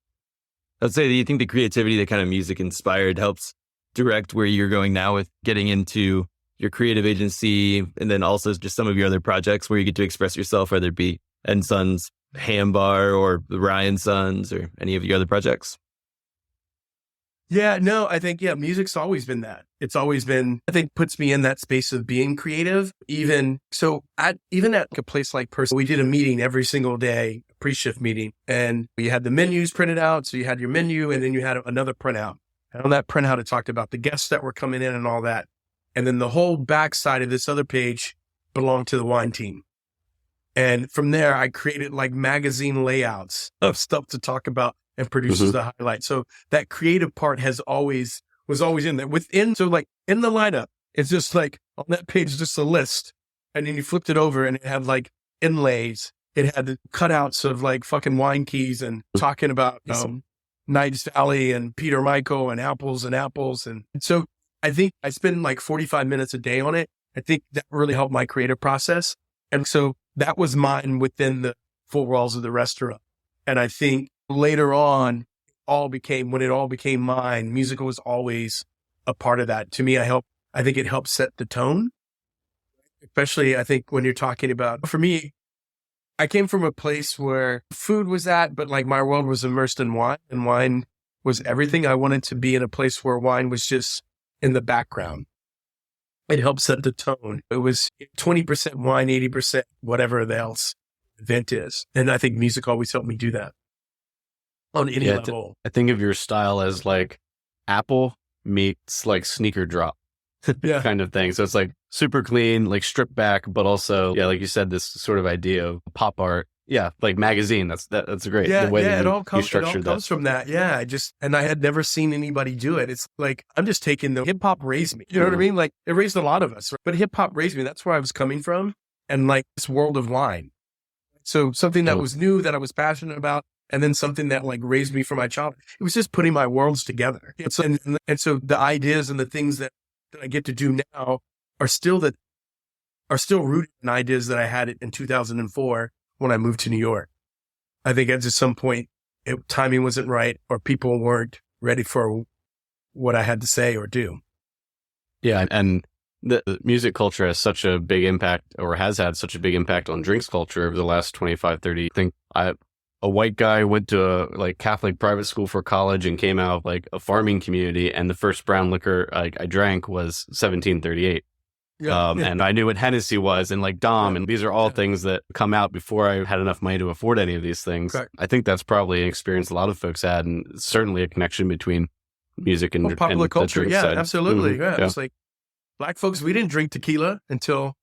let's say, do you think the creativity that kind of music inspired helps direct where you're going now with getting into your creative agency and then also just some of your other projects where you get to express yourself, whether it be N Sons Ham Bar or the Rye Sons or any of your other projects? Yeah, no, I think, music's always been that. It's always been, I think, puts me in that space of being creative. Even at a place like Person, we did a meeting every single day, a pre-shift meeting, and we had the menus printed out. So you had your menu and then you had another printout. And on that printout, it talked about the guests that were coming in and all that. And then the whole backside of this other page belonged to the wine team. And from there, I created like magazine layouts of stuff to talk about and produces the highlight. So that creative part was always in there. In the lineup, it's just like on that page, just a list. And then you flipped it over and it had like inlays. It had the cutouts of like fucking wine keys and talking about Nights Valley and Peter Michael and apples. And so I think I spend like 45 minutes a day on it. I think that really helped my creative process. And so that was mine within the four walls of the restaurant. And I think later on, when it all became mine, music was always a part of that. To me, I think it helped set the tone, especially I think when you're talking about, for me, I came from a place where food was at, but like my world was immersed in wine and wine was everything. I wanted to be in a place where wine was just in the background. It helped set the tone. It was 20% wine, 80% whatever else the event is. And I think music always helped me do that on any level. I think of your style as like Apple meets like sneaker drop kind of thing. So it's like super clean, like stripped back, but also, like you said, this sort of idea of pop art. Yeah, like magazine. That's great. Yeah, the way it all comes that. from that. Yeah, and I had never seen anybody do it. It's like, I'm just taking hip hop raised me. You know what I mean? Like it raised a lot of us, but hip hop raised me. That's where I was coming from. And like this world of wine. So something that was new that I was passionate about. And then something that like raised me from my childhood. It was just putting my worlds together. And so the ideas and the things that I get to do now are still rooted in ideas that I had in 2004 when I moved to New York. I think at some point, timing wasn't right or people weren't ready for what I had to say or do. Yeah. And the music culture has such a big impact, or has had such a big impact on drinks culture over the last 25, 30. I think a white guy went to a like Catholic private school for college and came out of like a farming community. And the first brown liquor I drank was 1738. And I knew what Hennessy was and like Dom. And these are all things that come out before I had enough money to afford any of these things. Correct. I think that's probably an experience a lot of folks had, and certainly a connection between music and popular and culture. Yeah, side. absolutely. Mm-hmm. Yeah. It's like Black folks, we didn't drink tequila until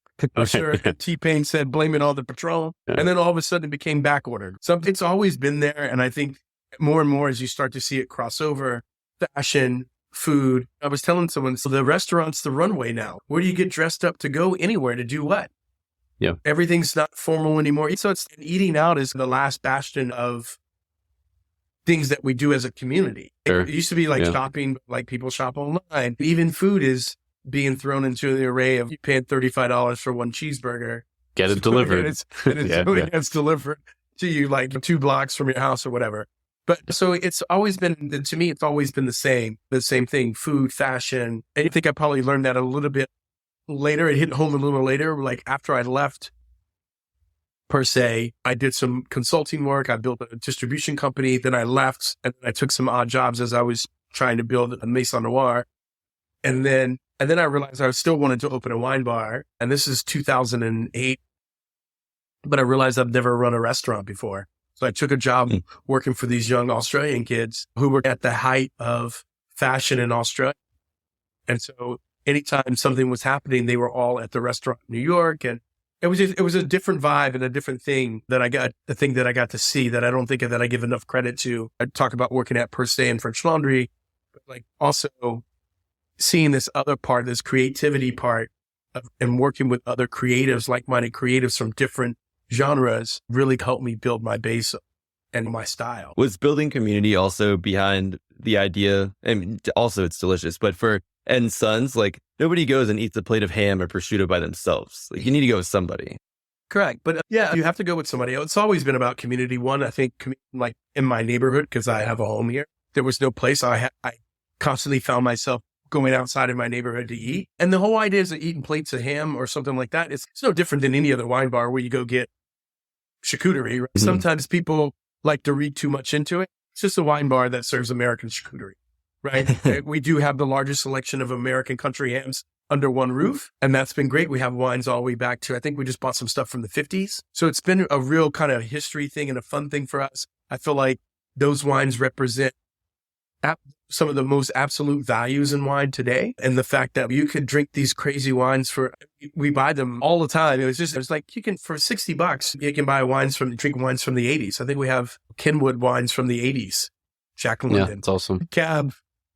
T-Pain said, blame it on the Patron. Yeah. And then all of a sudden it became back ordered. So it's always been there. And I think more and more as you start to see it cross over, fashion, food. I was telling someone, so the restaurant's the runway now. Where do you get dressed up to go anywhere to do what? Yeah. Everything's not formal anymore. So eating out is the last bastion of things that we do as a community. Sure. It used to be like shopping, like people shop online. Even food is being thrown into the array of you paying $35 for one cheeseburger. Get it delivered. It gets delivered to you like 2 blocks from your house or whatever. But so it's always been, to me, it's always been the same thing, food, fashion. And I think I probably learned that a little bit later. It hit home a little later, like after I left per se, I did some consulting work. I built a distribution company. Then I left and I took some odd jobs as I was trying to build a Maison Noir. And then I realized I still wanted to open a wine bar. And this is 2008. But I realized I've never run a restaurant before. So I took a job working for these young Australian kids who were at the height of fashion in Australia. And so anytime something was happening, they were all at the restaurant in New York. And it was a different vibe and a different thing that I got to see that I don't think that I give enough credit to. I talk about working at Per Se and French Laundry, but like also seeing this other part, this creativity part and working with other creatives, like-minded creatives from different genres really helped me build my base and my style. Was building community also behind the idea? I mean, also it's delicious, but for N Sons, like nobody goes and eats a plate of ham or prosciutto by themselves. Like you need to go with somebody. Correct. But yeah, you have to go with somebody else. It's always been about community. One, I think, like in my neighborhood, because I have a home here, there was no place. I constantly found myself going outside of my neighborhood to eat. And the whole idea is that eating plates of ham or something like that, it's no different than any other wine bar where you go get charcuterie. Right? Mm-hmm. Sometimes people like to read too much into it. It's just a wine bar that serves American charcuterie, right? We do have the largest selection of American country hams under one roof. And that's been great. We have wines all the way back to, I think we just bought some stuff from the 50s. So it's been a real kind of history thing and a fun thing for us. I feel like those wines represent some of the most absolute values in wine today. And the fact that you could drink these crazy wines we buy them all the time. It's like you can, for $60, you can buy drink wines from the 80s. I think we have Kenwood wines from the 80s. Jack London. Yeah, it's awesome. Cab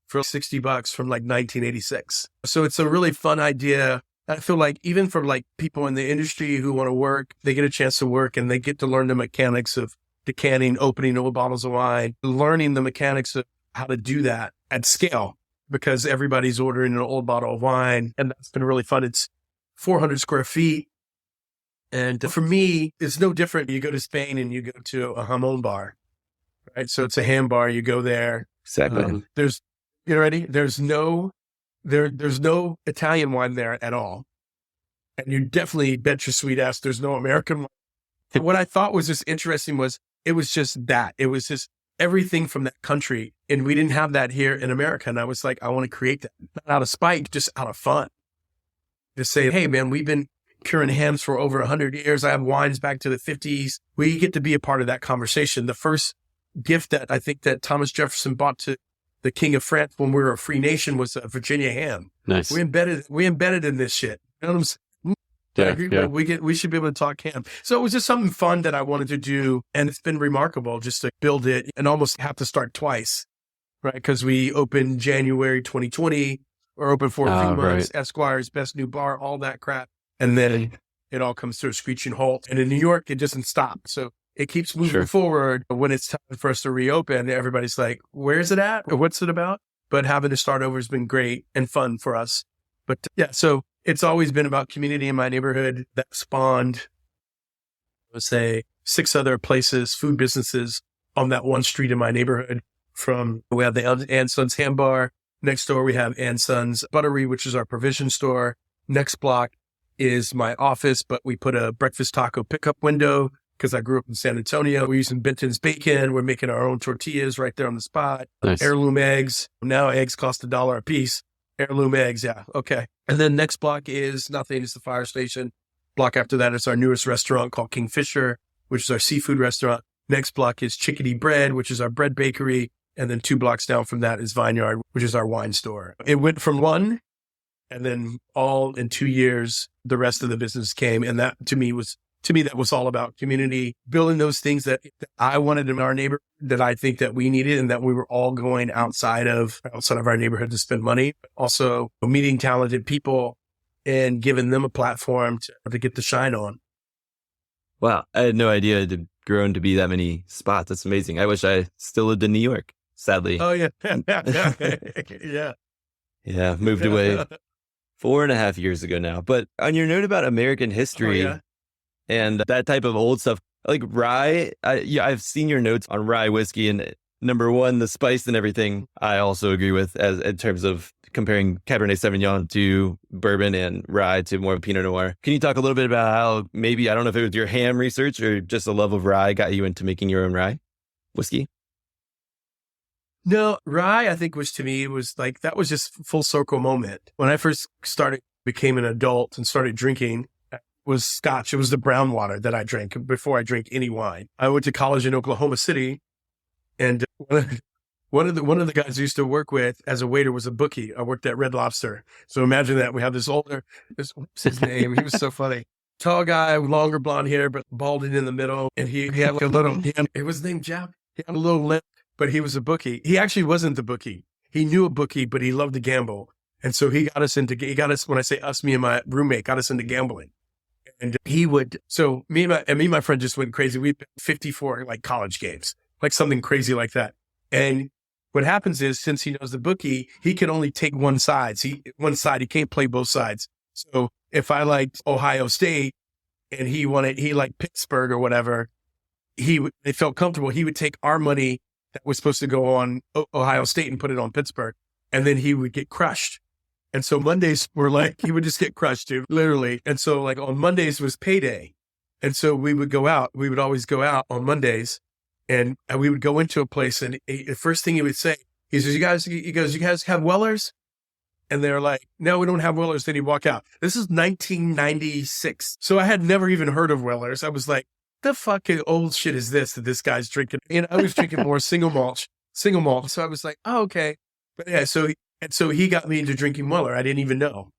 for $60 from like 1986. So it's a really fun idea. I feel like even for like people in the industry who want to work, they get a chance to work and they get to learn the mechanics of decanting, opening old bottles of wine, learning the mechanics of how to do that at scale, because everybody's ordering an old bottle of wine. And that's been really fun. It's 400 square feet. And for me, it's no different. You go to Spain and you go to a jamón bar, right? So it's a ham bar. You go there. Exactly. You ready? There's no Italian wine there at all. And you definitely bet your sweet ass there's no American wine. And what I thought was just interesting was it was just that. It was just everything from that country. And we didn't have that here in America. And I was like, I want to create that. Not out of spite, just out of fun. Just say, hey, man, we've been curing hams for over 100 years. I have wines back to the 50s. We get to be a part of that conversation. The first gift that I think that Thomas Jefferson bought to the King of France when we were a free nation was a Virginia ham. Nice. We embedded in this shit. You know what I'm saying? Yeah. We should be able to talk ham. So it was just something fun that I wanted to do. And it's been remarkable just to build it and almost have to start twice, right? Because we opened January 2020, or open for 3 months, right. Esquire's best new bar, all that crap. And then it all comes to a screeching halt. And in New York, it doesn't stop. So it keeps moving forward. When it's time for us to reopen, everybody's like, where's it at? Or what's it about? But having to start over has been great and fun for us. But yeah, so it's always been about community in my neighborhood that spawned, let's say, 6 other places, food businesses on that one street in my neighborhood. We have the Ann Sons Ham Bar. Next door, we have Ann Sons Buttery, which is our provision store. Next block is my office, but we put a breakfast taco pickup window because I grew up in San Antonio. We're using Benton's bacon. We're making our own tortillas right there on the spot. Nice. Heirloom eggs. Now eggs cost $1 a piece. Heirloom eggs, yeah. Okay. And then next block is nothing. It's the fire station. Block after that is our newest restaurant called Kingfisher, which is our seafood restaurant. Next block is Chickadee Bread, which is our bread bakery. And then 2 blocks down from that is Vineyard, which is our wine store. It went from one, and then all in 2 years, the rest of the business came. And that to me, that was all about community, building those things that I wanted in our neighborhood, that I think that we needed, and that we were all going outside of our neighborhood to spend money. Also meeting talented people and giving them a platform to get the shine on. Wow. I had no idea it had grown to be that many spots. That's amazing. I wish I still lived in New York, sadly. Oh, yeah. Yeah. Yeah. Moved away 4.5 years ago now. But on your note about American history, and that type of old stuff, like rye, I've seen your notes on rye whiskey, and number one, the spice and everything, I also agree with as in terms of comparing Cabernet Sauvignon to bourbon and rye to more Pinot Noir. Can you talk a little bit about how maybe, I don't know if it was your ham research or just a love of rye got you into making your own rye whiskey? No, rye, I think to me, was like, that was just full circle moment. When I first became an adult and started drinking, was Scotch. It was the brown water that I drank before I drank any wine. I went to college in Oklahoma City, and one of the guys I used to work with as a waiter was a bookie. I worked at Red Lobster. So imagine that. We have what's his name? He was so funny. Tall guy, longer blonde hair, but balding in the middle. And he had like it was named Jap. He had a little limp, but he was a bookie. He actually wasn't the bookie. He knew a bookie, but he loved to gamble. And so when I say us, me and my roommate got us into gambling. And me and my friend just went crazy. We 54 like college games, like something crazy like that. And what happens is, since he knows the bookie, he can only take one side. He can't play both sides. So if I liked Ohio State and he liked Pittsburgh or whatever. They felt comfortable. He would take our money that was supposed to go on Ohio State and put it on Pittsburgh. And then he would get crushed. And so Mondays were like, he would just get crushed, dude, literally. And so like on Mondays was payday. And so we would go out. We would always go out on Mondays, and we would go into a place, and the first thing he would say, he says, you guys have Wellers? And they're like, no, we don't have Wellers. Then he'd walk out. This is 1996. So I had never even heard of Wellers. I was like, the fucking old shit is this that this guy's drinking? And I was drinking more single malt. So I was like, oh, okay. But yeah, so he got me into drinking Weller. I didn't even know.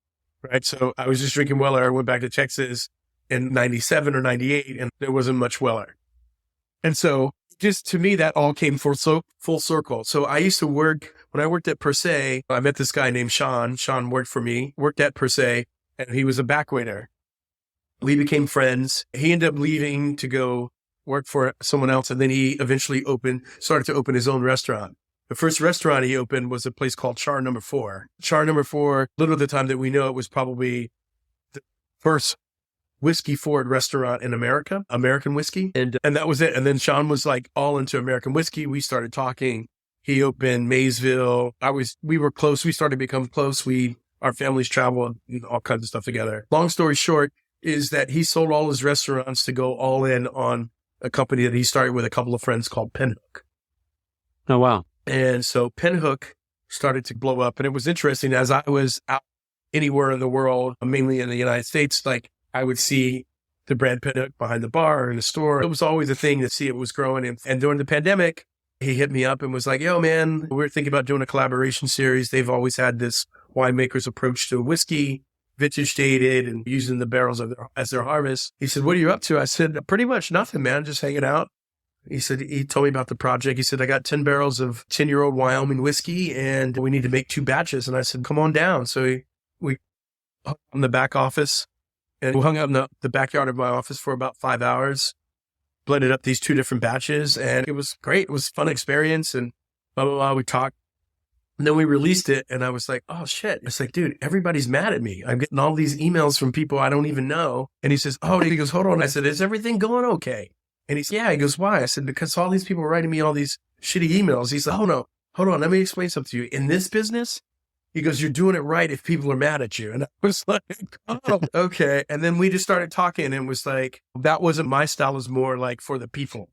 Right. So I was just drinking Weller. I went back to Texas in 97 or 98, and there wasn't much Weller. And so just to me, that all came full circle. So I used to work, when I worked at Per Se, I met this guy named Sean. Sean worked for me, worked at Per Se, and he was a back waiter. We became friends. He ended up leaving to go work for someone else, and then he eventually started to open his own restaurant. The first restaurant he opened was a place called Char Number 4. Char Number 4, little at the time that we know, it was probably the first whiskey forward restaurant in America, American whiskey. And that was it. And then Sean was like all into American whiskey. We started talking. He opened Maysville. We were close. We started to become close. Our families traveled, all kinds of stuff together. Long story short is that he sold all his restaurants to go all in on a company that he started with a couple of friends called Pinhook. Oh, wow. And so Pinhook started to blow up. And it was interesting, as I was out anywhere in the world, mainly in the United States, like I would see the brand Pinhook behind the bar or in the store. It was always a thing to see it was growing. And during the pandemic, he hit me up and was like, yo, man, we're thinking about doing a collaboration series. They've always had this winemaker's approach to whiskey, vintage dated, and using the barrels as their harvest. He said, what are you up to? I said, pretty much nothing, man, just hanging out. He said, he told me about the project. He said, I got 10 barrels of 10-year-old Wyoming whiskey, and we need to make 2 batches. And I said, come on down. So we hung out in the back office, and we hung out in the backyard of my office for about 5 hours, blended up these 2 different batches, and it was great. It was a fun experience, and blah, blah, blah. We talked. And then we released it, and I was like, oh, shit. It's like, dude, everybody's mad at me. I'm getting all these emails from people I don't even know. And he says, he goes, hold on. I said, is everything going okay? And he said, yeah. He goes, why? I said, because all these people are writing me all these shitty emails. He said, oh, no, hold on. Let me explain something to you. In this business, he goes, you're doing it right if people are mad at you. And I was like, oh, okay. And then we just started talking, and it was like, that wasn't my style. It was more like for the people.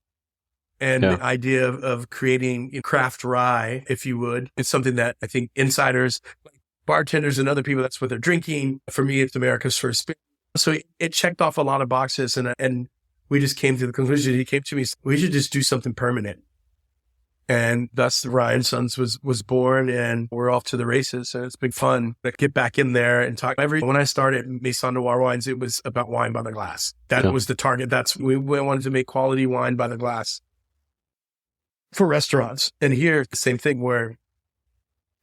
And the idea of creating craft rye, if you would, it's something that I think insiders, like bartenders and other people, that's what they're drinking. For me, it's America's first spirit. So it checked off a lot of boxes, and we just came to the conclusion. He came to me, we should just do something permanent. And thus Rye Sons was born, and we're off to the races. And it's been fun to get back in there and talk. When I started Maison Noir Wines, it was about wine by the glass. That was the target. We wanted to make quality wine by the glass for restaurants. And here, the same thing, where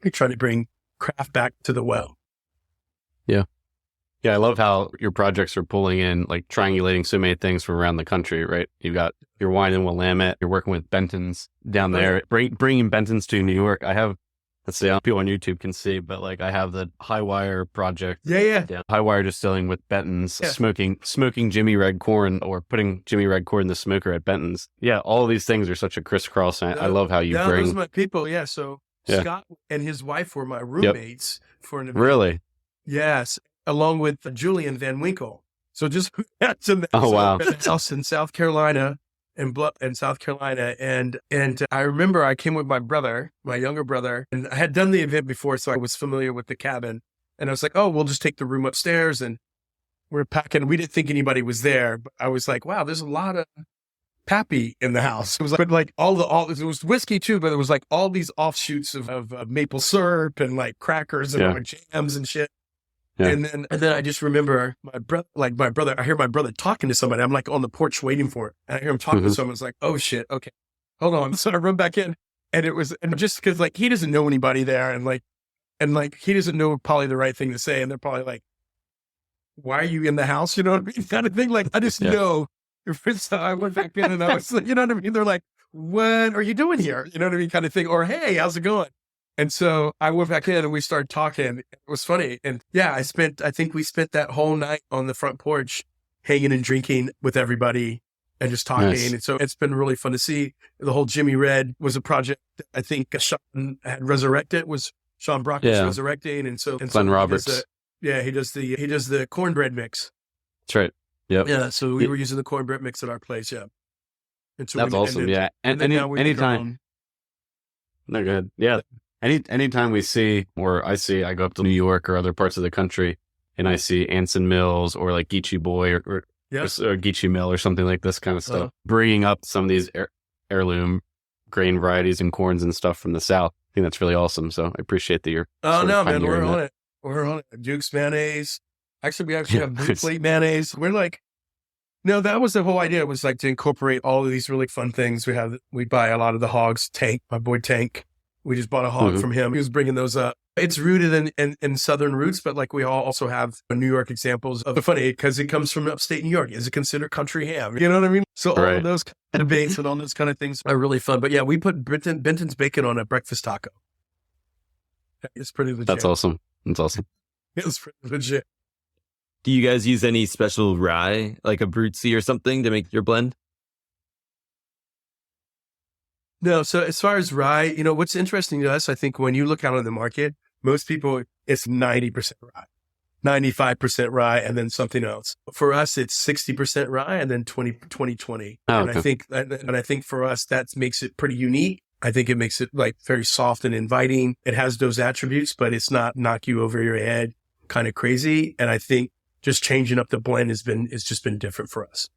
we try to bring craft back to the well. Yeah. Yeah, I love how your projects are pulling in, like triangulating so many things from around the country, right? You've got your wine in Willamette, you're working with Benton's down there, bringing Benton's to New York. I have, let's see, people on YouTube can see, but like I have the High Wire project. Yeah. High Wire distilling with Benton's, smoking Jimmy Red corn, or putting Jimmy Red corn in the smoker at Benton's. Yeah, all of these things are such a crisscross. And I love how you bring. Those are my people. Yeah. So Scott and his wife were my roommates for an event. Really? Yes. Along with Julian Van Winkle. So just wow. House in South Carolina and South Carolina. And I remember I came with my brother, my younger brother, and I had done the event before, so I was familiar with the cabin. And I was like, oh, we'll just take the room upstairs, and we're packing. We didn't think anybody was there, but I was like, wow, there's a lot of pappy in the house. It was like, it was whiskey too, but it was like all these offshoots of maple syrup and like crackers and jams and shit. Yeah. And then I just remember my brother, I hear my brother talking to somebody. I'm like on the porch waiting for it. And I hear him talking to someone. It's like, oh shit. Okay. Hold on. So I run back in, and just cause like, he doesn't know anybody there. And he doesn't know probably the right thing to say. And they're probably like, why are you in the house? You know what I mean? Kind of thing. Like, I just know. So I went back in, and I was like, you know what I mean? They're like, what are you doing here? You know what I mean? Kind of thing. Or, hey, how's it going? And so I went back in, and we started talking. It was funny. And yeah, I think we spent that whole night on the front porch hanging and drinking with everybody and just talking. Nice. And so it's been really fun to see. The whole Jimmy Red was a project that I think Sean had resurrected, was Sean Brock was resurrecting. And so Glenn Roberts. He does the cornbread mix. That's right. Yep. Yeah. So we were using the cornbread mix at our place. Yeah. And so That's awesome. Yeah. And anytime. No, go ahead. Yeah. Anytime we see, or I go up to New York or other parts of the country and I see Anson Mills or like Geechee Boy or Geechee Mill or something like this kind of stuff, bringing up some of these heirloom grain varieties and corns and stuff from the South. I think that's really awesome. So I appreciate that you're. Oh, no, man. We're on it. We're on it. Duke's mayonnaise. Actually, we have Blue Plate mayonnaise. We're like, no, that was the whole idea. It was like to incorporate all of these really fun things. We buy a lot of the hogs. Tank, my boy Tank. We just bought a hog from him. He was bringing those up. It's rooted in Southern roots, but like we also have New York examples of funny because it comes from upstate New York. Is it considered country ham? You know what I mean? So all of those kind of debates and all those kind of things are really fun. But yeah, we put Benton's bacon on a breakfast taco. It's pretty legit. That's awesome. That's awesome. It's pretty legit. Do you guys use any special rye, like a Brut C or something, to make your blend? No. So as far as rye, what's interesting to us, I think when you look out on the market, most people, it's 90% rye, 95% rye, and then something else. For us, it's 60% rye and then 20. Oh, and I think for us, that makes it pretty unique. I think it makes it like very soft and inviting. It has those attributes, but it's not knock you over your head kind of crazy. And I think just changing up the blend has just been different for us.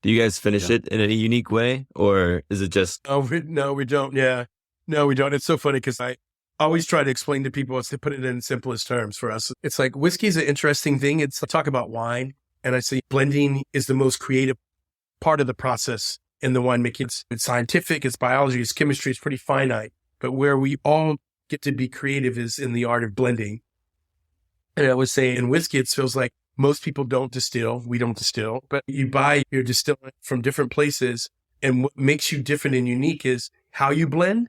Do you guys finish it in any unique way, or is it just? No, we don't. Yeah, no, we don't. It's so funny because I always try to explain to people, to put it in simplest terms for us. It's like whiskey is an interesting thing. I talk about wine, and I say blending is the most creative part of the process in the winemaking. It's scientific, it's biology, it's chemistry, it's pretty finite. But where we all get to be creative is in the art of blending. And I would say in whiskey, it feels like most people don't distill. We don't distill, but you buy your distillant from different places. And what makes you different and unique is how you blend,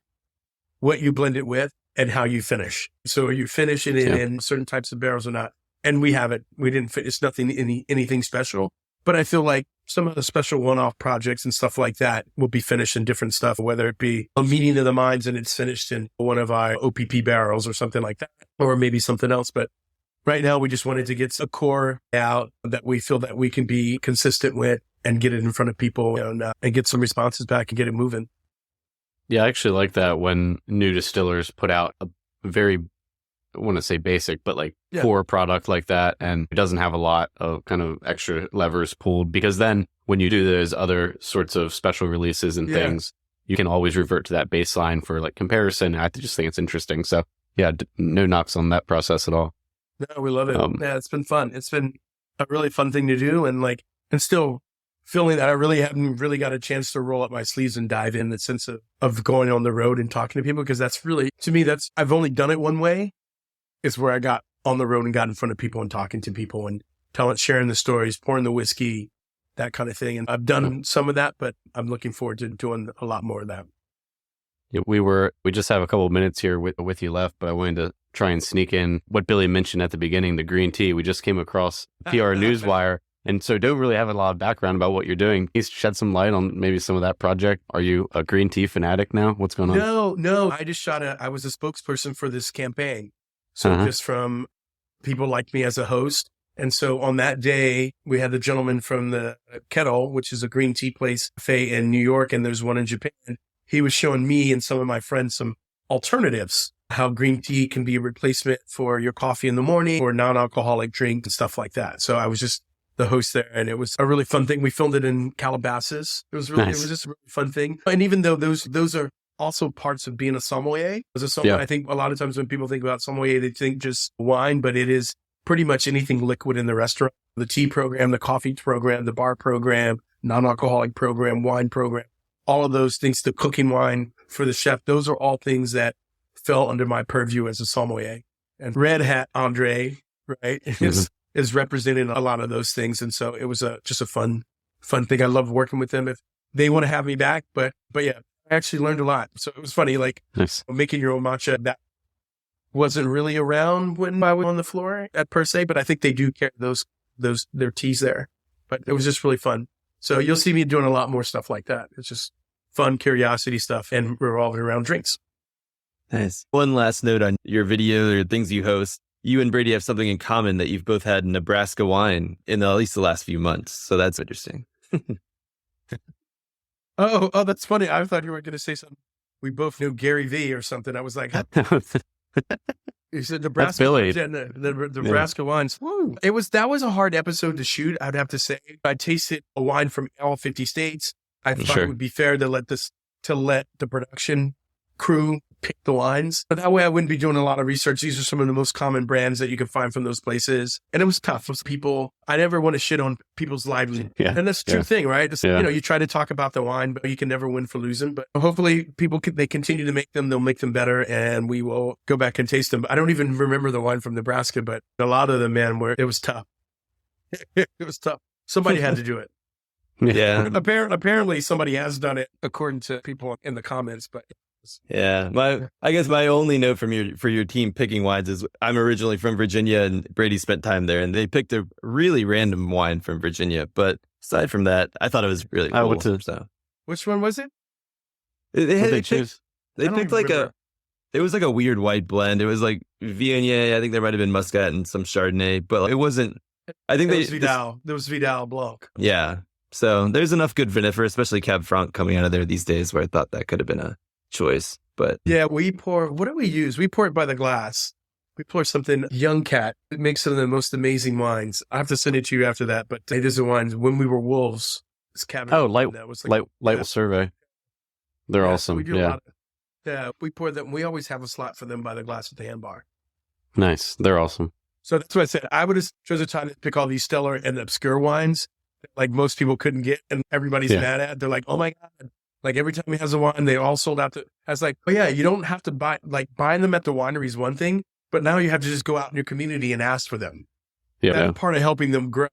what you blend it with, and how you finish. So are you finishing it in certain types of barrels or not? And we haven't. We didn't fit. It's nothing, anything special. But I feel like some of the special one-off projects and stuff like that will be finished in different stuff, whether it be a meeting of the minds and it's finished in one of our OPP barrels or something like that, or maybe something else. But right now, we just wanted to get a core out that we feel that we can be consistent with and get it in front of people and get some responses back and get it moving. Yeah, I actually like that when new distillers put out a very, I want to say basic, but like core product like that. And it doesn't have a lot of kind of extra levers pulled, because then when you do those other sorts of special releases and things, you can always revert to that baseline for like comparison. I just think it's interesting. So yeah, no knocks on that process at all. No, we love it. Yeah, it's been fun. It's been a really fun thing to do. And still feeling that I really haven't really got a chance to roll up my sleeves and dive in the sense of going on the road and talking to people. Because that's really, to me, I've only done it one way. It's where I got on the road and got in front of people and talking to people and sharing the stories, pouring the whiskey, that kind of thing. And I've done some of that, but I'm looking forward to doing a lot more of that. Yeah, we just have a couple of minutes here with you left, but I wanted to try and sneak in what Billy mentioned at the beginning, the green tea. We just came across PR Newswire, and so don't really have a lot of background about what you're doing. Can you shed some light on maybe some of that project? Are you a green tea fanatic now? What's going on? No. I was a spokesperson for this campaign. So just from people like me as a host. And so on that day, we had the gentleman from the Kettle, which is a green tea place cafe in New York, and there's one in Japan. He was showing me and some of my friends some alternatives, how green tea can be a replacement for your coffee in the morning or non-alcoholic drink and stuff like that. So I was just the host there, and it was a really fun thing. We filmed it in Calabasas. It was just a really fun thing. And even though those are also parts of being a sommelier. As a sommelier, I think a lot of times when people think about sommelier, they think just wine, but it is pretty much anything liquid in the restaurant. The tea program, the coffee program, the bar program, non-alcoholic program, wine program, all of those things, the cooking wine for the chef, those are all things that fell under my purview as a sommelier. And Red Hat André, right, is representing a lot of those things. And so it was just a fun thing. I love working with them if they want to have me back. But yeah, I actually learned a lot. So it was funny, making your own matcha, that wasn't really around when I was on the floor per se, but I think they do carry those their teas there. But it was just really fun. So you'll see me doing a lot more stuff like that. It's just fun curiosity stuff and revolving around drinks. Nice. One last note on your video or things you host. You and Brady have something in common that you've both had Nebraska wine in at least the last few months. So that's interesting. Oh, that's funny. I thought you were going to say something. We both knew Gary V or something. I was like, you said Nebraska. Billy. Yeah, the Nebraska wines. Woo. That was a hard episode to shoot, I'd have to say. I tasted a wine from all 50 states. I thought it would be fair to let the production crew pick the wines. But that way I wouldn't be doing a lot of research. These are some of the most common brands that you can find from those places. And it was tough. I never want to shit on people's livelihood. Yeah. And that's a true thing, right? You try to talk about the wine, but you can never win for losing. But hopefully they continue to make them. They'll make them better and we will go back and taste them. I don't even remember the wine from Nebraska, but a lot of them, man, it was tough. It was tough. Somebody had to do it. Yeah. Apparently somebody has done it according to people in the comments, but yeah. I guess my only note for your team picking wines is I'm originally from Virginia and Brady spent time there and they picked a really random wine from Virginia. But aside from that, I thought it was really cool. So which one was it? They picked like it was like a weird white blend. It was like Viognier. I think there might have been Muscat and some Chardonnay, but it wasn't. I think there was Vidal Blanc. Yeah. So there's enough good vinifera, especially Cab Franc coming out of there these days where I thought that could have been a choice. But yeah, what do we use? We pour it by the glass. We pour something Young Cat. It makes some of the most amazing wines. I have to send it to you after that, but there's the wines When We Were Wolves. This Cabernet. Oh, Light Survey. Survey. They're awesome. We do we pour them. We always have a slot for them by the glass at the hand bar. Nice. They're awesome. So that's what I said. I would have chosen time to pick all these stellar and obscure wines that like most people couldn't get and everybody's mad at. They're like, oh my God. Like every time he has a wine, they all sold out. I was like, oh yeah, you don't have to buying them at the winery is one thing, but now you have to just go out in your community and ask for them. Yeah. That part of helping them grow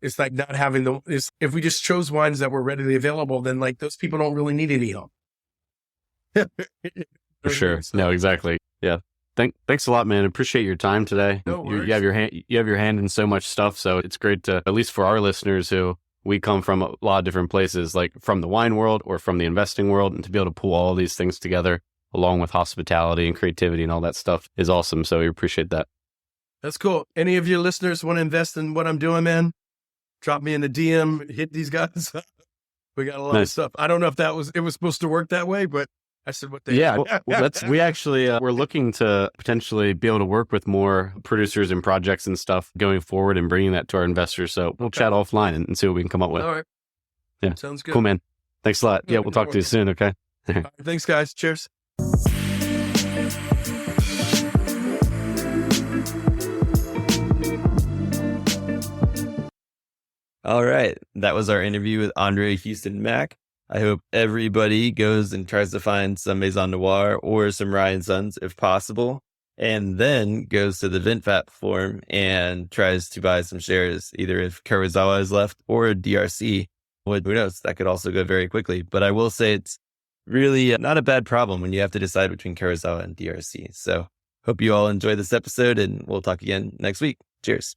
is like not having them. If we just chose wines that were readily available, then like those people don't really need any help. For sure. No, exactly. Yeah. Thanks a lot, man. Appreciate your time today. No worries. You have your hand in so much stuff, so it's great to, at least for our listeners who we come from a lot of different places, like from the wine world or from the investing world, and to be able to pull all these things together along with hospitality and creativity and all that stuff is awesome. So we appreciate that. That's cool. Any of your listeners want to invest in what I'm doing, man? Drop me in a DM, hit these guys. We got a lot of stuff. I don't know if it was supposed to work that way, but I said what they we actually we're looking to potentially be able to work with more producers and projects and stuff going forward and bringing that to our investors. So we'll chat offline and see what we can come up with. All right. Yeah. Sounds good. Cool, man. Thanks a lot. Yeah, we'll talk to you soon. Okay. All right, thanks, guys. Cheers. all right. That was our interview with André Hueston Mack. I hope everybody goes and tries to find some Maison Noir or some Rye Sons if possible, and then goes to the Vint platform and tries to buy some shares, either if Kurosawa is left or DRC. Who knows? That could also go very quickly. But I will say it's really not a bad problem when you have to decide between Kurosawa and DRC. So hope you all enjoy this episode, and we'll talk again next week. Cheers.